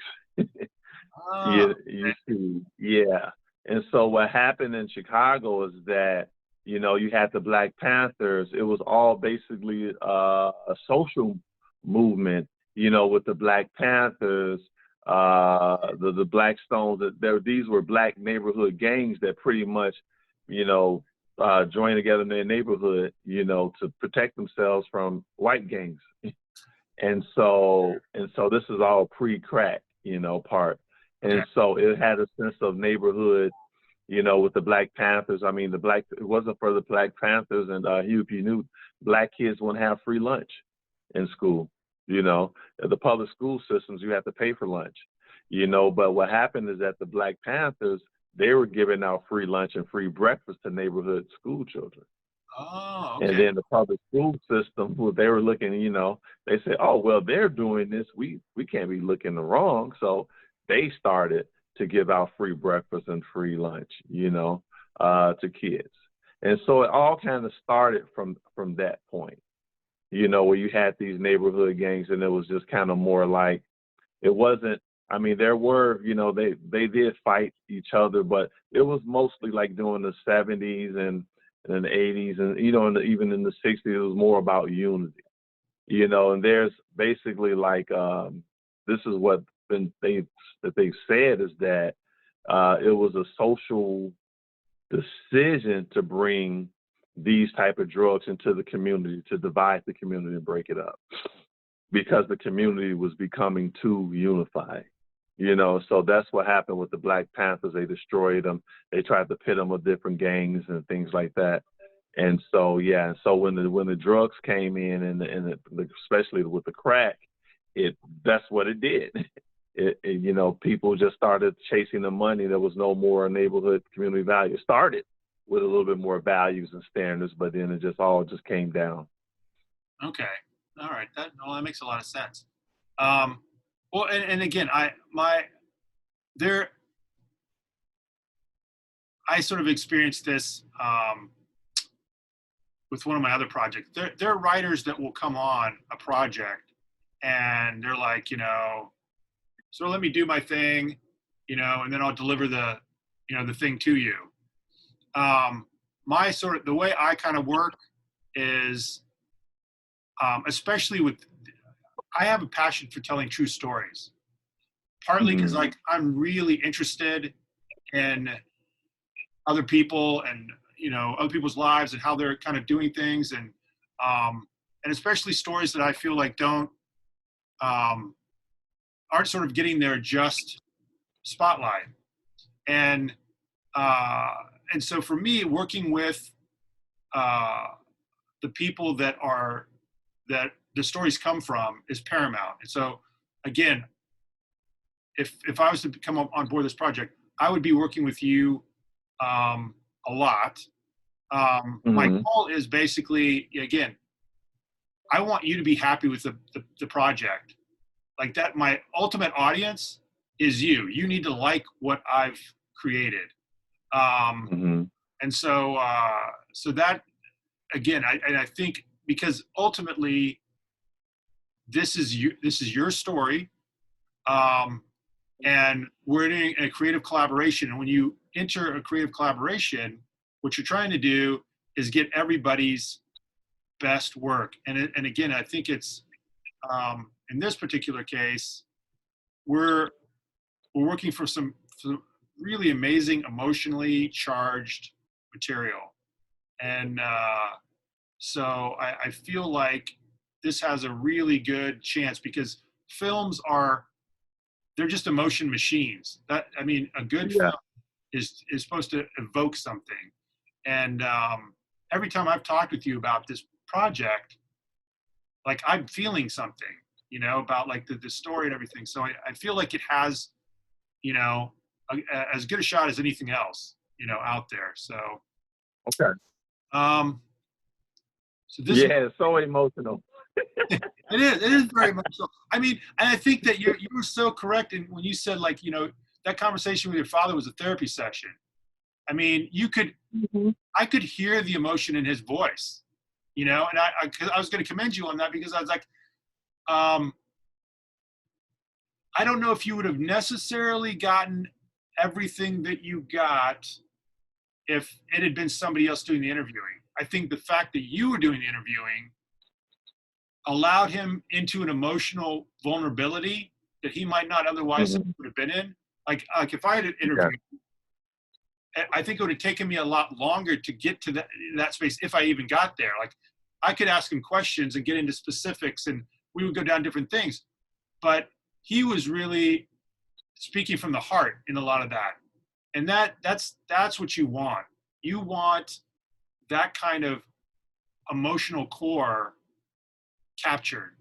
Ah, You see, yeah. And so what happened in Chicago is that, you had the Black Panthers. It was all basically a social movement, with the Black Panthers, the Black Stones. These were black neighborhood gangs that pretty much, joined together in their neighborhood, to protect themselves from white gangs. And so this is all pre-crack, part. And okay. so it had a sense of neighborhood, with the Black Panthers. I mean, it wasn't for the Black Panthers and Huey P. Newton, black kids wouldn't have free lunch in school. The public school systems, you have to pay for lunch. But what happened is that the Black Panthers, they were giving out free lunch and free breakfast to neighborhood school children. Oh, And okay. then the public school system, who they were looking, they said, oh, well, they're doing this. We can't be looking the wrong. So they started to give out free breakfast and free lunch, to kids. And so it all kind of started from that point, where you had these neighborhood gangs, and it was just kind of more like, it wasn't, I mean, there were, they did fight each other, but it was mostly like during the 70s and the 80s, and, even in the 60s, it was more about unity, and there's basically like, this is what they've said, is that it was a social decision to bring these type of drugs into the community, to divide the community and break it up, because the community was becoming too unified. So that's what happened with the Black Panthers. They destroyed them. They tried to pit them with different gangs and things like that. And so, yeah. So when the drugs came in, and especially with the crack, that's what it did. People just started chasing the money. There was no more neighborhood community value. It started with a little bit more values and standards, but then it all came down. Okay. All right. That makes a lot of sense. Well, and again, I sort of experienced this with one of my other projects. There are writers that will come on a project, and they're like, so let me do my thing, and then I'll deliver the thing to you. The way I kind of work is, especially I have a passion for telling true stories, partly because like I'm really interested in other people and, other people's lives and how they're kind of doing things. And especially stories that I feel like aren't sort of getting their just spotlight. And so for me, working with the people that the stories come from is paramount. And so again, if I was to come on board this project, I would be working with you a lot. My goal is basically, again, I want you to be happy with the project. Like that, my ultimate audience is you. You need to like what I've created. And so that, again, I think, because ultimately this is your story. And we're doing a creative collaboration. And when you enter a creative collaboration, what you're trying to do is get everybody's best work. And again, I think it's, in this particular case, we're working for some really amazing, emotionally charged material. And so I feel like this has a really good chance, because films they're just emotion machines. A good film is supposed to evoke something. And every time I've talked with you about this project, like I'm feeling something, about like the story and everything. So I feel like it has, as good a shot as anything else, out there. So, okay. So this it's so emotional. It is very much so. And I think that you were so correct when you said, like, that conversation with your father was a therapy session. You could, I could hear the emotion in his voice, and I was going to commend you on that, because I was like, I don't know if you would have necessarily gotten everything that you got if it had been somebody else doing the interviewing. I think the fact that you were doing the interviewing allowed him into an emotional vulnerability that he might not otherwise would have been in. Like if I had an interview, I think it would have taken me a lot longer to get to that space, if I even got there. Like I could ask him questions and get into specifics, and we would go down different things. But he was really speaking from the heart in a lot of that. And that's what you want. You want that kind of emotional core captured,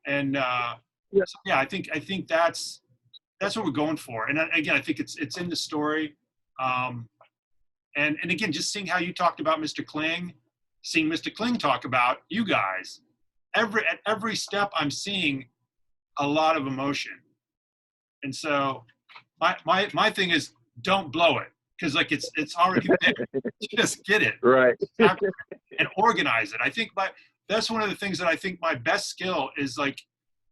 and so, I think that's what we're going for. And again, I think it's in the story. Um, and again, just seeing how you talked about Mr. Kling, seeing Mr. Kling talk about you guys, at every step I'm seeing a lot of emotion. And so my thing is, don't blow it, because like it's already there. Just get it. Right. And organize it. I think that's one of the things that I think my best skill is, like,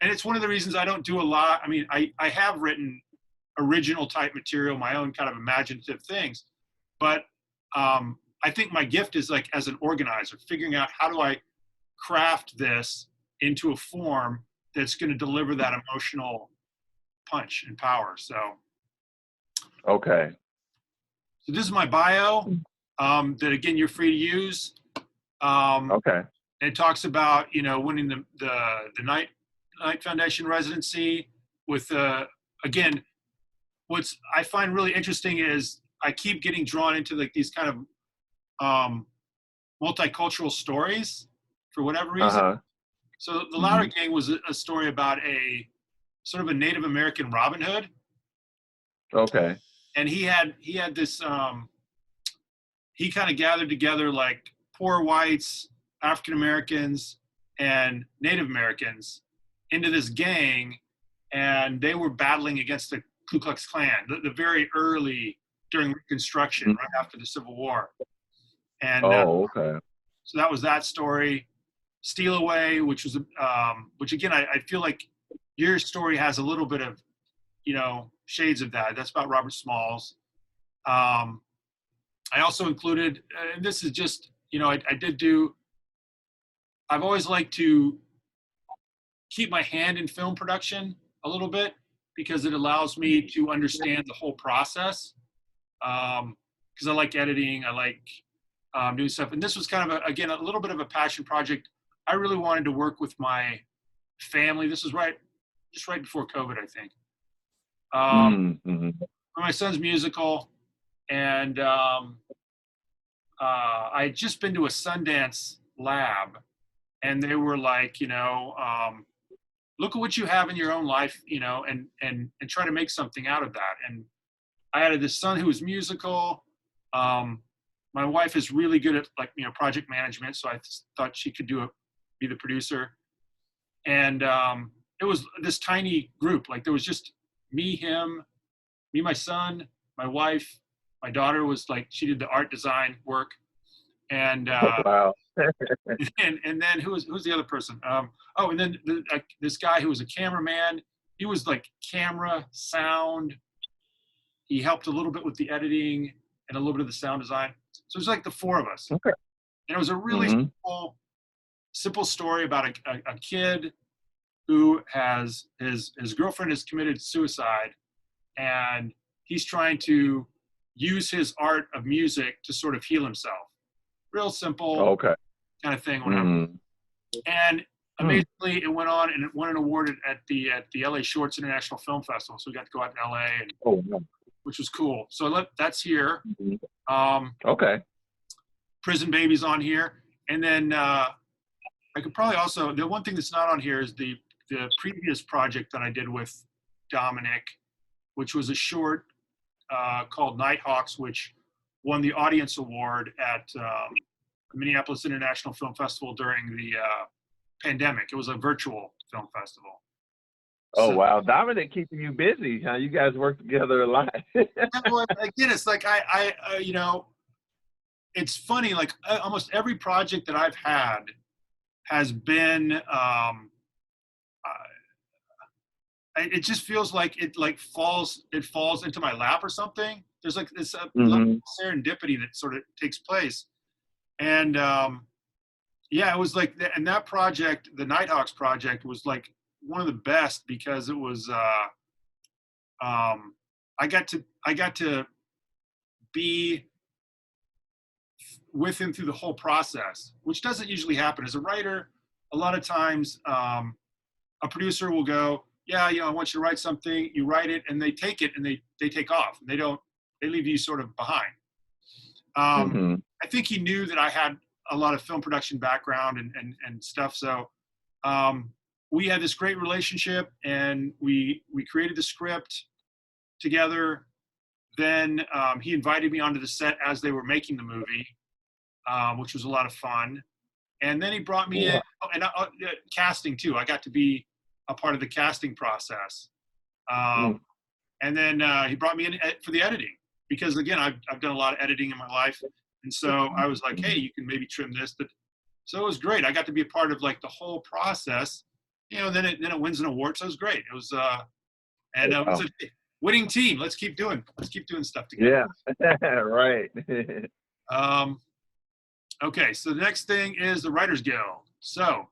and it's one of the reasons I don't do a lot. I mean, I have written original type material, my own kind of imaginative things, but I think my gift is like as an organizer, figuring out how do I craft this into a form that's going to deliver that emotional punch and power. So Okay. this is my bio, that again, you're free to use. Okay. And it talks about, winning the Knight Foundation residency with, again, what's I find really interesting is I keep getting drawn into like these kind of multicultural stories for whatever reason. Uh-huh. So the Louder Gang was a story about a sort of a Native American Robin Hood. Okay. And he had this, he kind of gathered together like poor whites, African Americans, and Native Americans into this gang, and they were battling against the Ku Klux Klan, the very early, during Reconstruction, right after the Civil War. And okay. so that was that story. Steal Away, which was, which again, I feel like your story has a little bit of, shades of that. That's about Robert Smalls. I also included, and this is just, I've always liked to keep my hand in film production a little bit, because it allows me to understand the whole process. Because I like editing, I like doing stuff. And this was kind of, again, a little bit of a passion project. I really wanted to work with my family. This was just right before COVID, I think. My son's musical, and I had just been to a Sundance lab, and they were like, look at what you have in your own life, and try to make something out of that. And I had this son who was musical. My wife is really good at project management, so I thought she could be the producer. And it was this tiny group. Like there was just me, my son, my wife, my daughter was like, she did the art design work. And wow. and then who's the other person? And then this guy who was a cameraman. He was like camera, sound. He helped a little bit with the editing and a little bit of the sound design. So it was like the four of us. Okay. And it was a really simple story about a kid who has his girlfriend has committed suicide, and he's trying to use his art of music to sort of heal himself. Real simple kind of thing, whatever. And amazingly, it went on and it won an award at the LA Shorts International Film Festival. So we got to go out in LA, and which was cool. So that's here. Prison Baby's on here. And then I could probably also, the one thing that's not on here is the previous project that I did with Dominic, which was a short called Nighthawks, which won the audience award at the Minneapolis International Film Festival during the pandemic. It was a virtual film festival. Oh, so, wow. Dominic keeping you busy, huh? You guys work together a lot. Well, again, it's like it's funny, like almost every project that I've had has been, it just feels like it falls into my lap or something. There's like this serendipity that sort of takes place. And it was like, and that project, the Nighthawks project, was like one of the best because it was, I got to be with him through the whole process, which doesn't usually happen. As a writer, a lot of times a producer will go, yeah, I want you to write something, you write it, and they take it and they take off. They leave you sort of behind. I think he knew that I had a lot of film production background and stuff. So we had this great relationship, and we created the script together. then he invited me onto the set as they were making the movie, which was a lot of fun. And then he brought me in, and casting too. I got to be a part of the casting process. And then he brought me in for the editing because, again, I've done a lot of editing in my life. And so I was like, hey, you can maybe trim this. But so it was great. I got to be a part of like the whole process. Then it wins an award. So it was great. It was it was a winning team. Let's keep doing stuff together. Yeah, right. Okay, so the next thing is the Writers Guild. So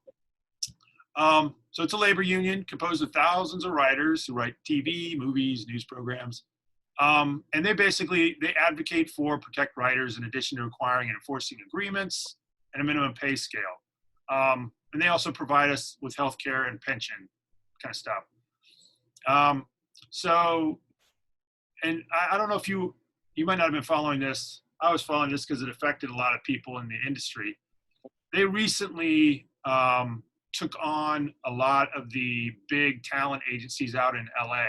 it's a labor union composed of thousands of writers who write TV, movies, news programs. And they advocate for protect writers in addition to requiring and enforcing agreements and a minimum pay scale. And they also provide us with health care and pension kind of stuff. And I don't know if you might not have been following this. I was following this because it affected a lot of people in the industry. They recently took on a lot of the big talent agencies out in LA.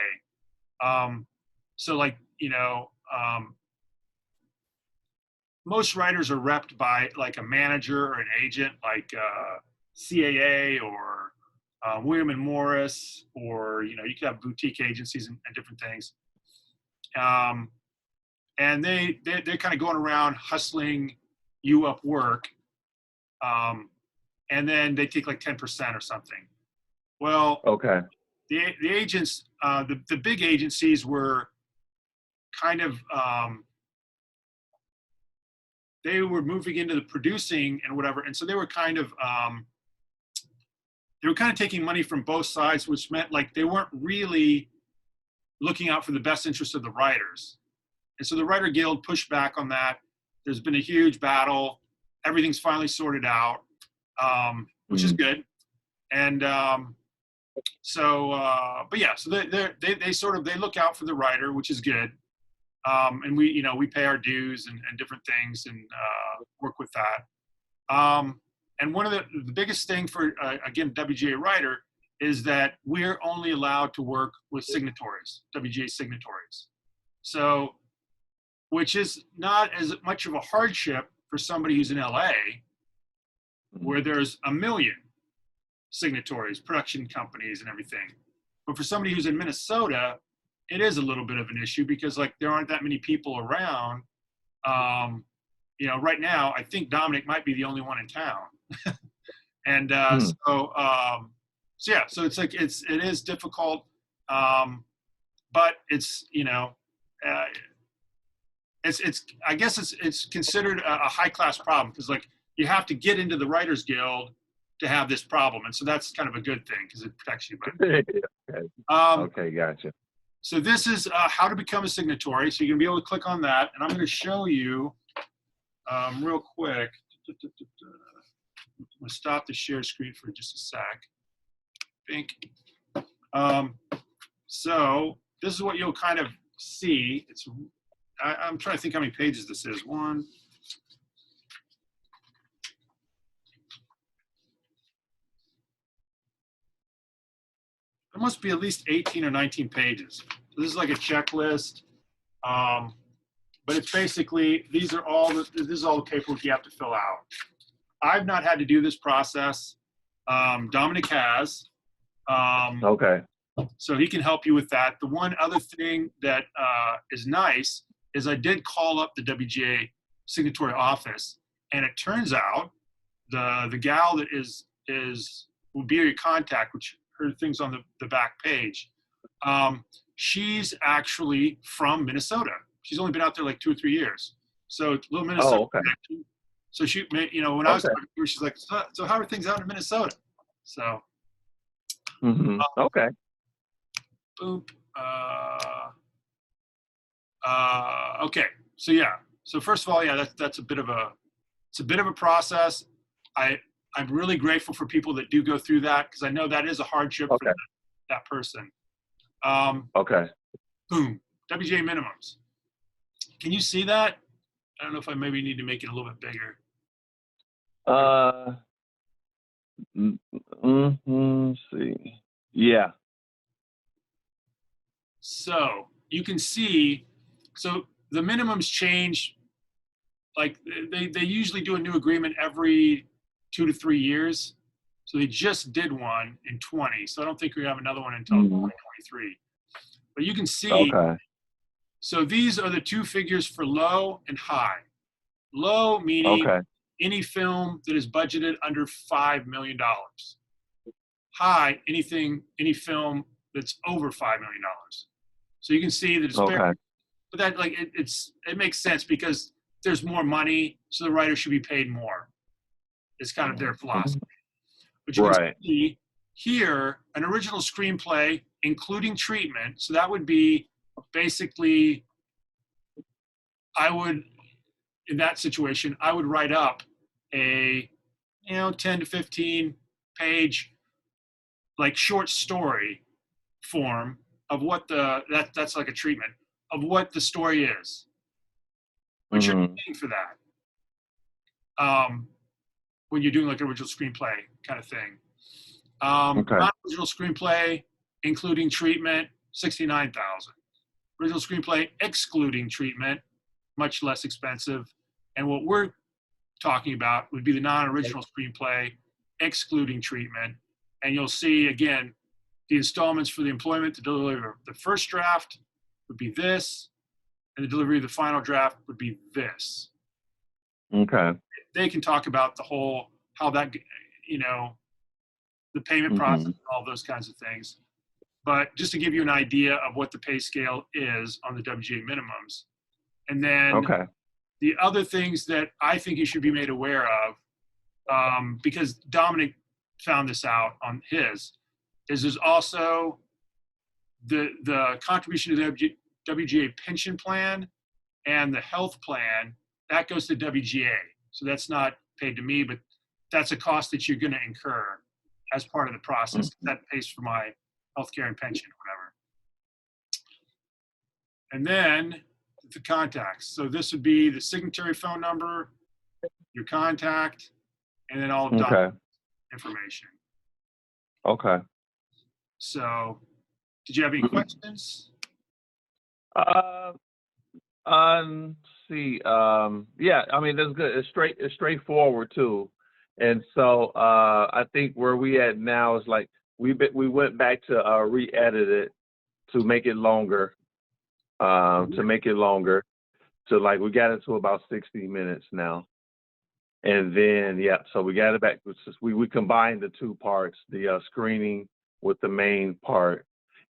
Most writers are repped by like a manager or an agent, like CAA or William and Morris, or you could have boutique agencies and different things. And they're kind of going around hustling you up work, and then they take like 10% or something. Well, okay. The agents, the big agencies were kind of they were moving into the producing and whatever, and so they were kind of taking money from both sides, which meant like they weren't really looking out for the best interest of the writers. And so the Writer Guild pushed back on that. There's been a huge battle. Everything's finally sorted out, which is good. And so they look out for the writer, which is good. And we pay our dues and different things and work with that. And one of the biggest thing for, again, WGA writer is that we're only allowed to work with signatories, WGA signatories. So, which is not as much of a hardship for somebody who's in LA, where there's a million signatories, production companies and everything. But for somebody who's in Minnesota, it is a little bit of an issue because like there aren't that many people around. Right now, I think Dominic might be the only one in town. And so it's like, it is difficult, but it's, I guess it's considered a high class problem because like you have to get into the Writers Guild to have this problem, and so that's kind of a good thing because it protects you. Okay, gotcha. So this is how to become a signatory. So you're gonna be able to click on that, and I'm going to show you real quick. I'm going to stop the share screen for just a sec. So this is what you'll kind of see. I'm trying to think how many pages this is. One. There must be at least 18 or 19 pages. So this is like a checklist. But it's basically, this is all the paperwork you have to fill out. I've not had to do this process. Dominic has. Okay. So he can help you with that. The one other thing that is nice is I did call up the WGA signatory office, and it turns out the gal that will be your contact, which her thing's on the back page. She's actually from Minnesota. She's only been out there like 2 or 3 years. So it's a little Minnesota connection. So she, when I was talking to her, she's like, so how are things out in Minnesota? So. Okay. Boop. Okay. So yeah. So first of all, yeah, that's a bit of a process. I'm really grateful for people that do go through that because I know that is a hardship for that person. Okay. Boom. WGA minimums. Can you see that? I don't know if I maybe need to make it a little bit bigger. Let's see. Yeah. So you can see So the minimums change. Like they usually do a new agreement every 2 to 3 years. So they just did one in 20. So I don't think we have another one until Mhm. 2023. But you can see, Okay. so these are the two figures for low and high. Low meaning Okay. any film that is budgeted under $5 million. High, any film that's over $5 million. So you can see the disparity. Okay. But that like it makes sense because there's more money, so the writer should be paid more. It's kind of their philosophy. But you can Right. see here an original screenplay, including treatment. So that would be basically, I would, in that situation, I would write up a 10 to 15 page like short story form of what that's like a treatment of what the story is. But you're Hmm. paying for that when you're doing like an original screenplay kind of thing. Okay. Non-original screenplay, including treatment, 69,000. Original screenplay excluding treatment, much less expensive. And what we're talking about would be the non-original screenplay excluding treatment. And you'll see again the installments for the employment, the delivery of the first draft would be this, and the delivery of the final draft would be this. Okay. They can talk about the whole how that the payment process, Hmm. all those kinds of things. But just to give you an idea of what the pay scale is on the WGA minimums. And then Okay. the other things that I think you should be made aware of, because Dominic found this out on his, is there's also the contribution to the WGA pension plan and the health plan, that goes to WGA. So that's not paid to me, but that's a cost that you're going to incur as part of the process. That pays for my healthcare and pension or whatever. And then the contacts. So this would be the signatory phone number, your contact, and then all of Dom's Okay. information. Okay. So did you have any questions? Uh, see, yeah, I mean, that's good. It's straightforward too. And so, I think where we at now is like, we went back to, re-edit it to make it longer, to like, we got it to about 60 minutes now. And then, yeah, so we got it back. We combined the two parts, the screening with the main part.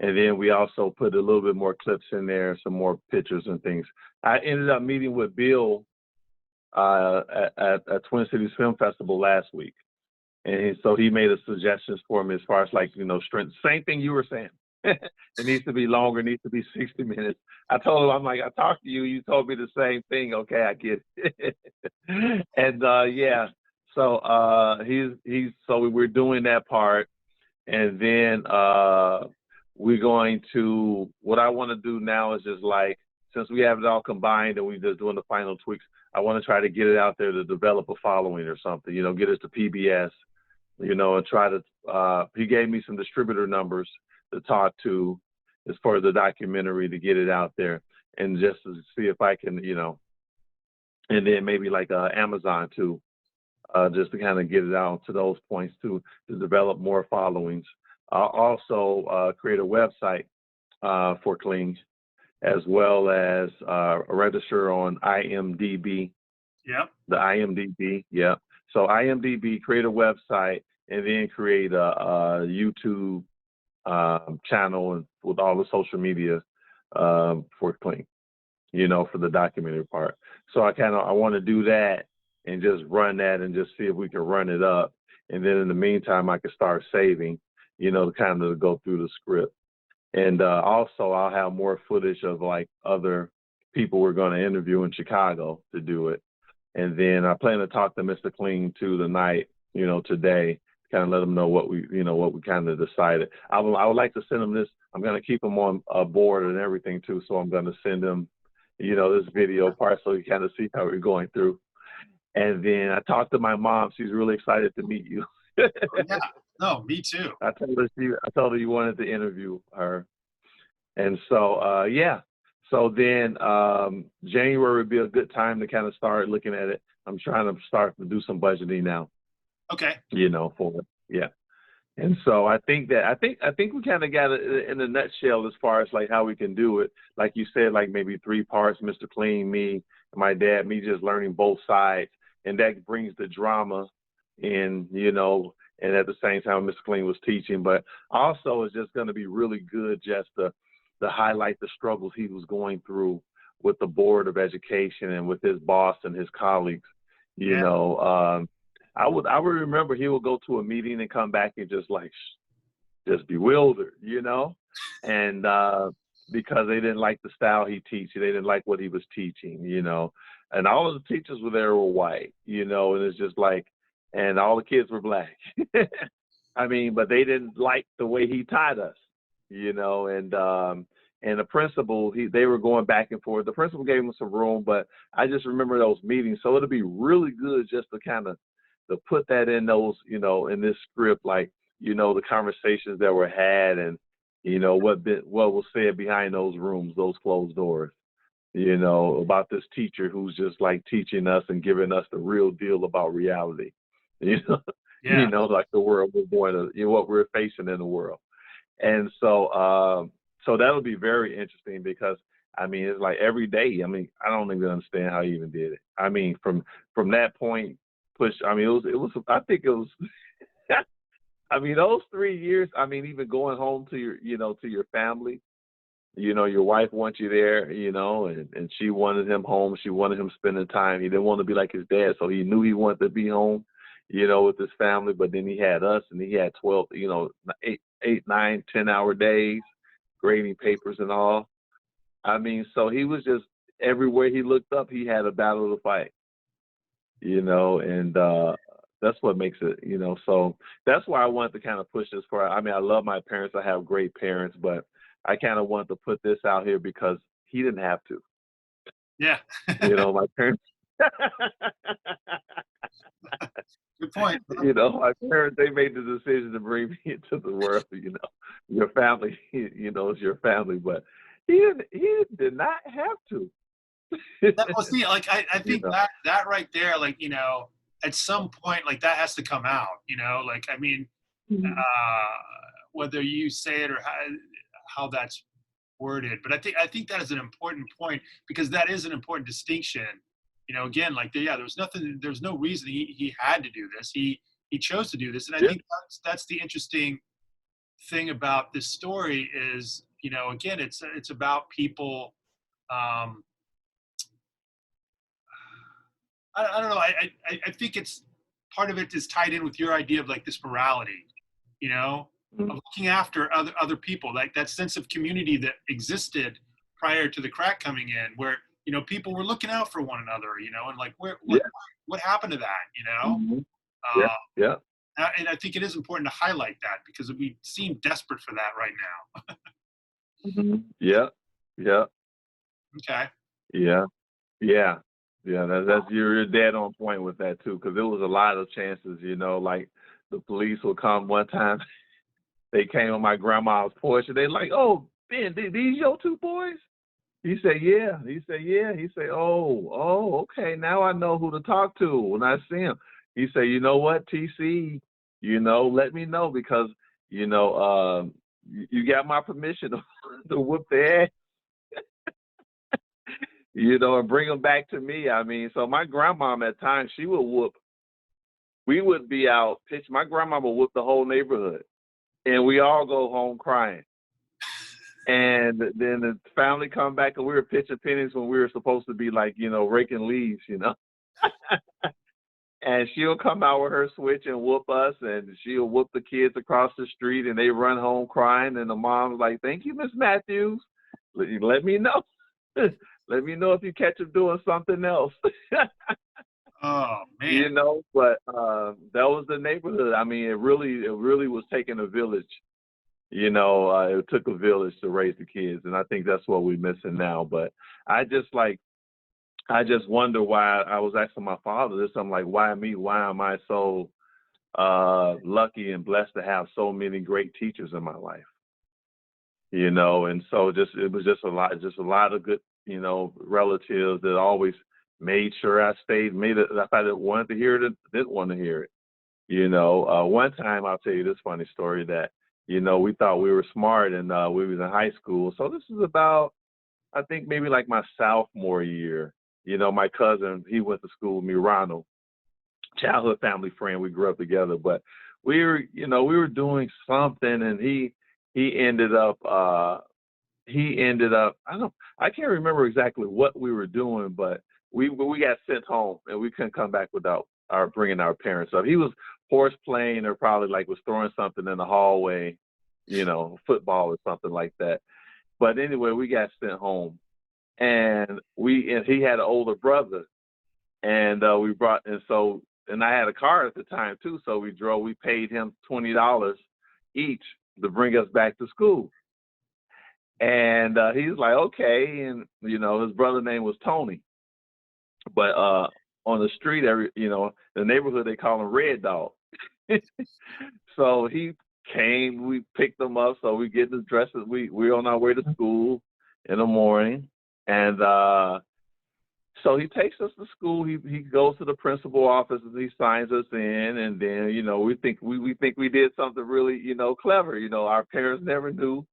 And then we also put a little bit more clips in there, some more pictures and things. I ended up meeting with Bill at Twin Cities Film Festival last week. And so he made a suggestions for me as far as like, strength. Same thing you were saying. It needs to be longer, it needs to be 60 minutes. I told him, I'm like, I talked to you, you told me the same thing. Okay, I get it. And yeah, so we're doing that part. And then we're going to, what I want to do now is just like, since we have it all combined and we're just doing the final tweaks, I want to try to get it out there to develop a following or something, get us to PBS, and try to, he gave me some distributor numbers to talk to as far as the documentary to get it out there and just to see if I can, and then maybe like Amazon too, just to kind of get it out to those points too, to develop more followings. I'll also create a website for Kling, as well as register on IMDb. Yeah. The IMDb, yeah. So IMDb, create a website, and then create a YouTube channel and with all the social media for Kling, for the documentary part. So I want to do that and just run that and just see if we can run it up. And then in the meantime, I can start saving, to kind of go through the script. And also I'll have more footage of like other people we're going to interview in Chicago to do it. And then I plan to talk to Mr. Kling too tonight, today, kind of let him know what we kind of decided. I would like to send him this. I'm going to keep him on board and everything too. So I'm going to send him, this video part so he kind of see how we're going through. And then I talked to my mom. She's really excited to meet you. Oh, yeah. No, me too. I told her you wanted to interview her. And so, yeah. So then January would be a good time to kind of start looking at it. I'm trying to start to do some budgeting now, Okay. for it. Yeah. And so I think we kind of got it in a nutshell as far as like how we can do it. Like you said, like maybe 3 parts, Mr. Clean, me, my dad, me just learning both sides. And that brings the drama in, and at the same time, Mr. Clean was teaching. But also it's just going to be really good just to highlight the struggles he was going through with the Board of Education and with his boss and his colleagues, I would remember he would go to a meeting and come back and just bewildered, and because they didn't like the style he teach, they didn't like what he was teaching, and all of the teachers were there were white, and it's just like, and all the kids were black. I mean, but they didn't like the way he taught us, and the principal, they were going back and forth. The principal gave him some room, but I just remember those meetings. So it'll be really good just to kind of to put that in those, in this script, like, the conversations that were had and, what was said behind those rooms, those closed doors, about this teacher who's just like teaching us and giving us the real deal about reality, Yeah. Like the world we're going to, what we're facing in the world. And so, so that'll be very interesting because, I mean, it's like every day. I mean, I don't even understand how he even did it. I mean, from that point, I mean, it was, I think it was, I mean, those 3 years, I mean, even going home to your family, your wife wants you there, and she wanted him home. She wanted him spending time. He didn't want to be like his dad. So he knew he wanted to be home, with his family, but then he had us and he had 12, 8, 9, 10-hour days, grading papers and all. I mean, so he was just, everywhere he looked up, he had a battle to fight. And that's what makes it, so that's why I wanted to kind of push this for. I mean, I love my parents. I have great parents, but I kind of wanted to put this out here because he didn't have to. Yeah. My parents. Good point. My parents, they made the decision to bring me into the world. Your family, is your family, but he did not have to. Well, see, like I think that right there, like, at some point, like that has to come out, like, I mean, whether you say it or how that's worded, but I think that is an important point because that is an important distinction. Again, like there's no reason he had to do this. He chose to do this, and I think that's the interesting thing about this story is, again, it's about people. I don't know. I think it's part of it is tied in with your idea of like this morality, of looking after other people, like that sense of community that existed prior to the crack coming in, where people were looking out for one another, and like what happened to that, Mm-hmm. Yeah. And I think it is important to highlight that because we seem desperate for that right now. Mm-hmm. Yeah. Okay. Yeah. That's you're dead on point with that too, because there was a lot of chances, like the police will come one time. They came on my grandma's porch and they like, "Oh, Ben, these your 2 boys?" He said, "Yeah." He said, "Yeah." He said, "Oh, okay. Now I know who to talk to when I see him." He said, "You know what, TC? Let me know because you got my permission to whoop their ass." And bring them back to me. I mean, so my grandmom at times, she would whoop. We would be out pitch. My grandma would whoop the whole neighborhood, and we all go home crying. And then the family come back, and we were pitching pennies when we were supposed to be like, raking leaves, And she'll come out with her switch and whoop us, and she'll whoop the kids across the street, and they run home crying. And the mom's like, "Thank you, Miss Matthews. Let me know." Let me know if you catch him doing something else. Oh man. But that was the neighborhood. I mean, it really was taking a village. It took a village to raise the kids, and I think that's what we're missing now. But I just wonder why. I was asking my father this. I'm like, why me? Why am I so lucky and blessed to have so many great teachers in my life? And so it was just a lot of good, relatives that always made sure I stayed, made it if I didn't want to hear it, didn't want to hear it. One time I'll tell you this funny story that, we thought we were smart and we was in high school. So this is about, I think maybe like my sophomore year. My cousin, he went to school with me, Ronald, childhood family friend. We grew up together, but we were doing something, and he ended up, I can't remember exactly what we were doing, but we got sent home, and we couldn't come back without our bringing our parents up. He was horse playing, or probably like was throwing something in the hallway, football or something like that. But anyway, we got sent home, and he had an older brother, and and I had a car at the time too, so we paid him $20 each to bring us back to school. And he's like, okay, and his brother's name was Tony, but on the street, the neighborhood, they call him Red Dog. So he came, we picked him up, so we get the dresses, we're on our way to school in the morning, and so he takes us to school. He goes to the principal office and he signs us in, and then we think we did something really clever. Our parents never knew,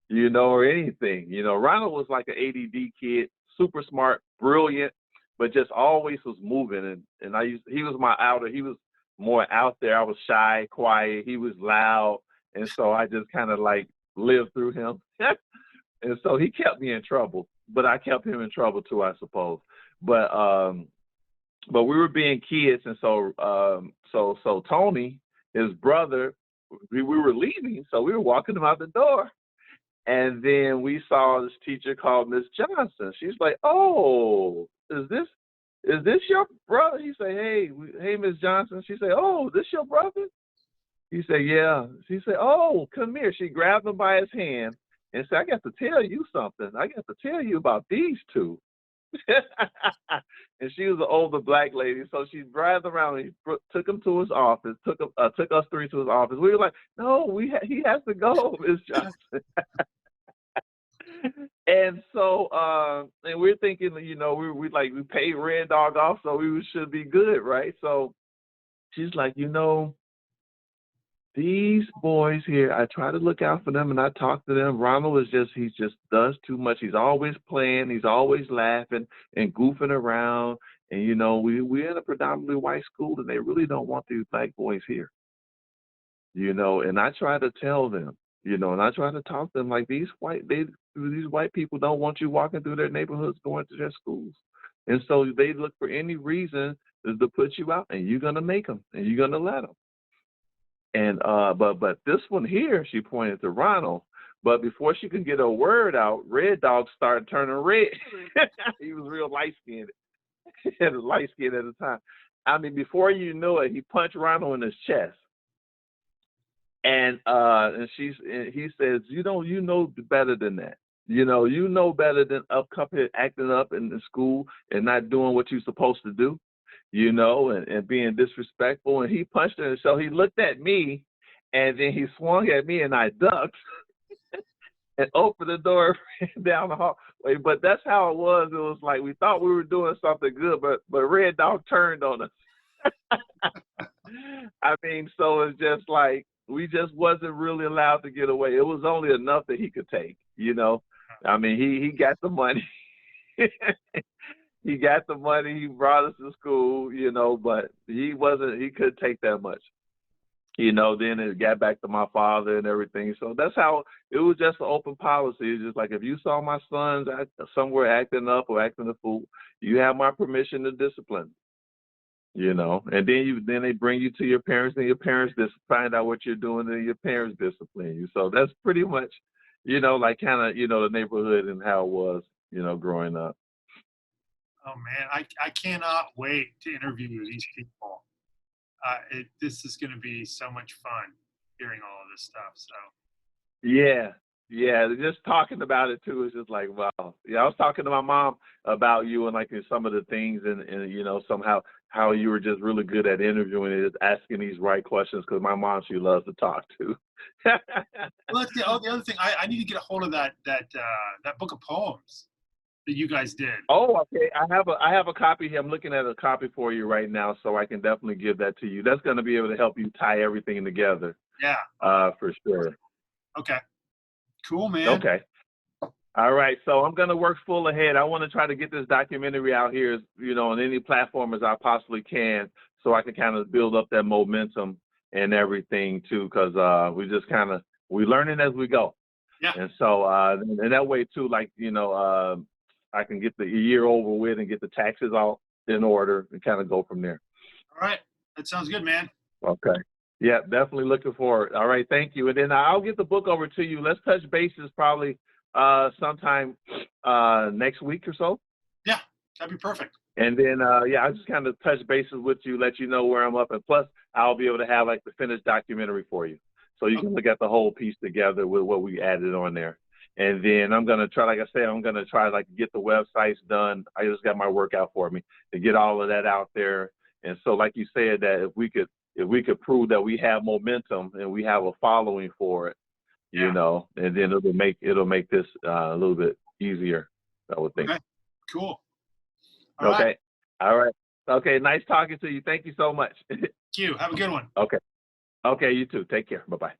or anything. Ronald was like an ADD kid, super smart, brilliant, but just always was moving. And he was he was more out there. I was shy, quiet. He was loud, and so I just kind of like lived through him. And so he kept me in trouble, but I kept him in trouble too, I suppose. But we were being kids, and so Tony, his brother, we were leaving, so we were walking him out the door, and then we saw this teacher called Miss Johnson. She's like, "Oh, is this your brother?" He said, "Hey, Miss Johnson." She said, "Oh, this your brother?" He said, "Yeah." She said, "Oh, come here." She grabbed him by his hand and said, "I got to tell you something. I got to tell you about these two." And she was an older black lady, so she dragged him around and took him to his office. Took us three to his office. We were like, "No, he has to go, Miss Johnson." And so, and we're thinking, we paid Red Dog off, so we should be good, right? So she's like, these boys here, I try to look out for them and I talk to them. Ronald he just does too much. He's always playing, he's always laughing and goofing around. And we're in a predominantly white school, and they really don't want these black boys here. And I try to tell them, and I try to talk to them like these white people don't want you walking through their neighborhoods, going to their schools. And so they look for any reason to put you out, and you're gonna make them, and you're gonna let them. And but this one here, she pointed to Ronald. But before she could get a word out, Red Dog started turning red. He was real light skinned. He had a light skin at the time. I mean, before you know it, he punched Ronald in his chest. And he says, you know better than that. You know better than acting up in the school and not doing what you're supposed to do. And being disrespectful. And he punched her. So he looked at me, and then he swung at me, and I ducked and opened the door down the hallway. But that's how it was. It was like we thought we were doing something good, but Red Dog turned on us. I mean, so it's just like we just wasn't really allowed to get away. It was only enough that he could take. I mean, he got the money. He got the money. He brought us to school, but he couldn't take that much. Then it got back to my father and everything. So that's how it was, just an open policy. It's just like, if you saw my sons somewhere acting up or acting a fool, you have my permission to discipline. And then they bring you to your parents, and your parents just find out what you're doing, and your parents discipline you. So that's pretty much, like kind of, the neighborhood and how it was, growing up. Oh man, I cannot wait to interview these people. This is going to be so much fun hearing all of this stuff. So Yeah, Yeah, just talking about it too is just like, wow. Yeah, I was talking to my mom about you and like some of the things and you know, somehow how you were just really good at interviewing and just asking these right questions because my mom, she loves to talk too. Well, that's the other thing. I need to get a hold of that book of poems that you guys did. Oh, okay. I have a copy here. I'm looking at a copy for you right now, so I can definitely give that to you. That's going to be able to help you tie everything together, Yeah. for sure. Okay. Cool, man. Okay. All right. So I'm going to work full ahead. I want to try to get this documentary out here, you know, on any platform as I possibly can, so I can kind of build up that momentum and everything too, because we learning as we go. Yeah. And so, and that way too, like, you know, I can get the year over with and get the taxes all in order and kind of go from there. All right. That sounds good, man. Okay. Yeah, definitely looking forward. All right. Thank you. And then I'll get the book over to you. Let's touch bases probably sometime next week or so. Yeah. That'd be perfect. And then, yeah, I'll just kind of touch bases with you, let you know where I'm up. And plus, I'll be able to have like the finished documentary for you. So you can look at the whole piece together with what we added on there. And then I'm going to try, like I said, I'm going to try like get the websites done. I just got my work out for me to get all of that out there. And so, like you said, that if we could prove that we have momentum and we have a following for it, you know, and then it'll make this a little bit easier, I would think. Okay. Cool. All Okay. right. All right. Okay. Nice talking to you. Thank you so much. Thank you. Have a good one. Okay. Okay. You too. Take care. Bye-bye.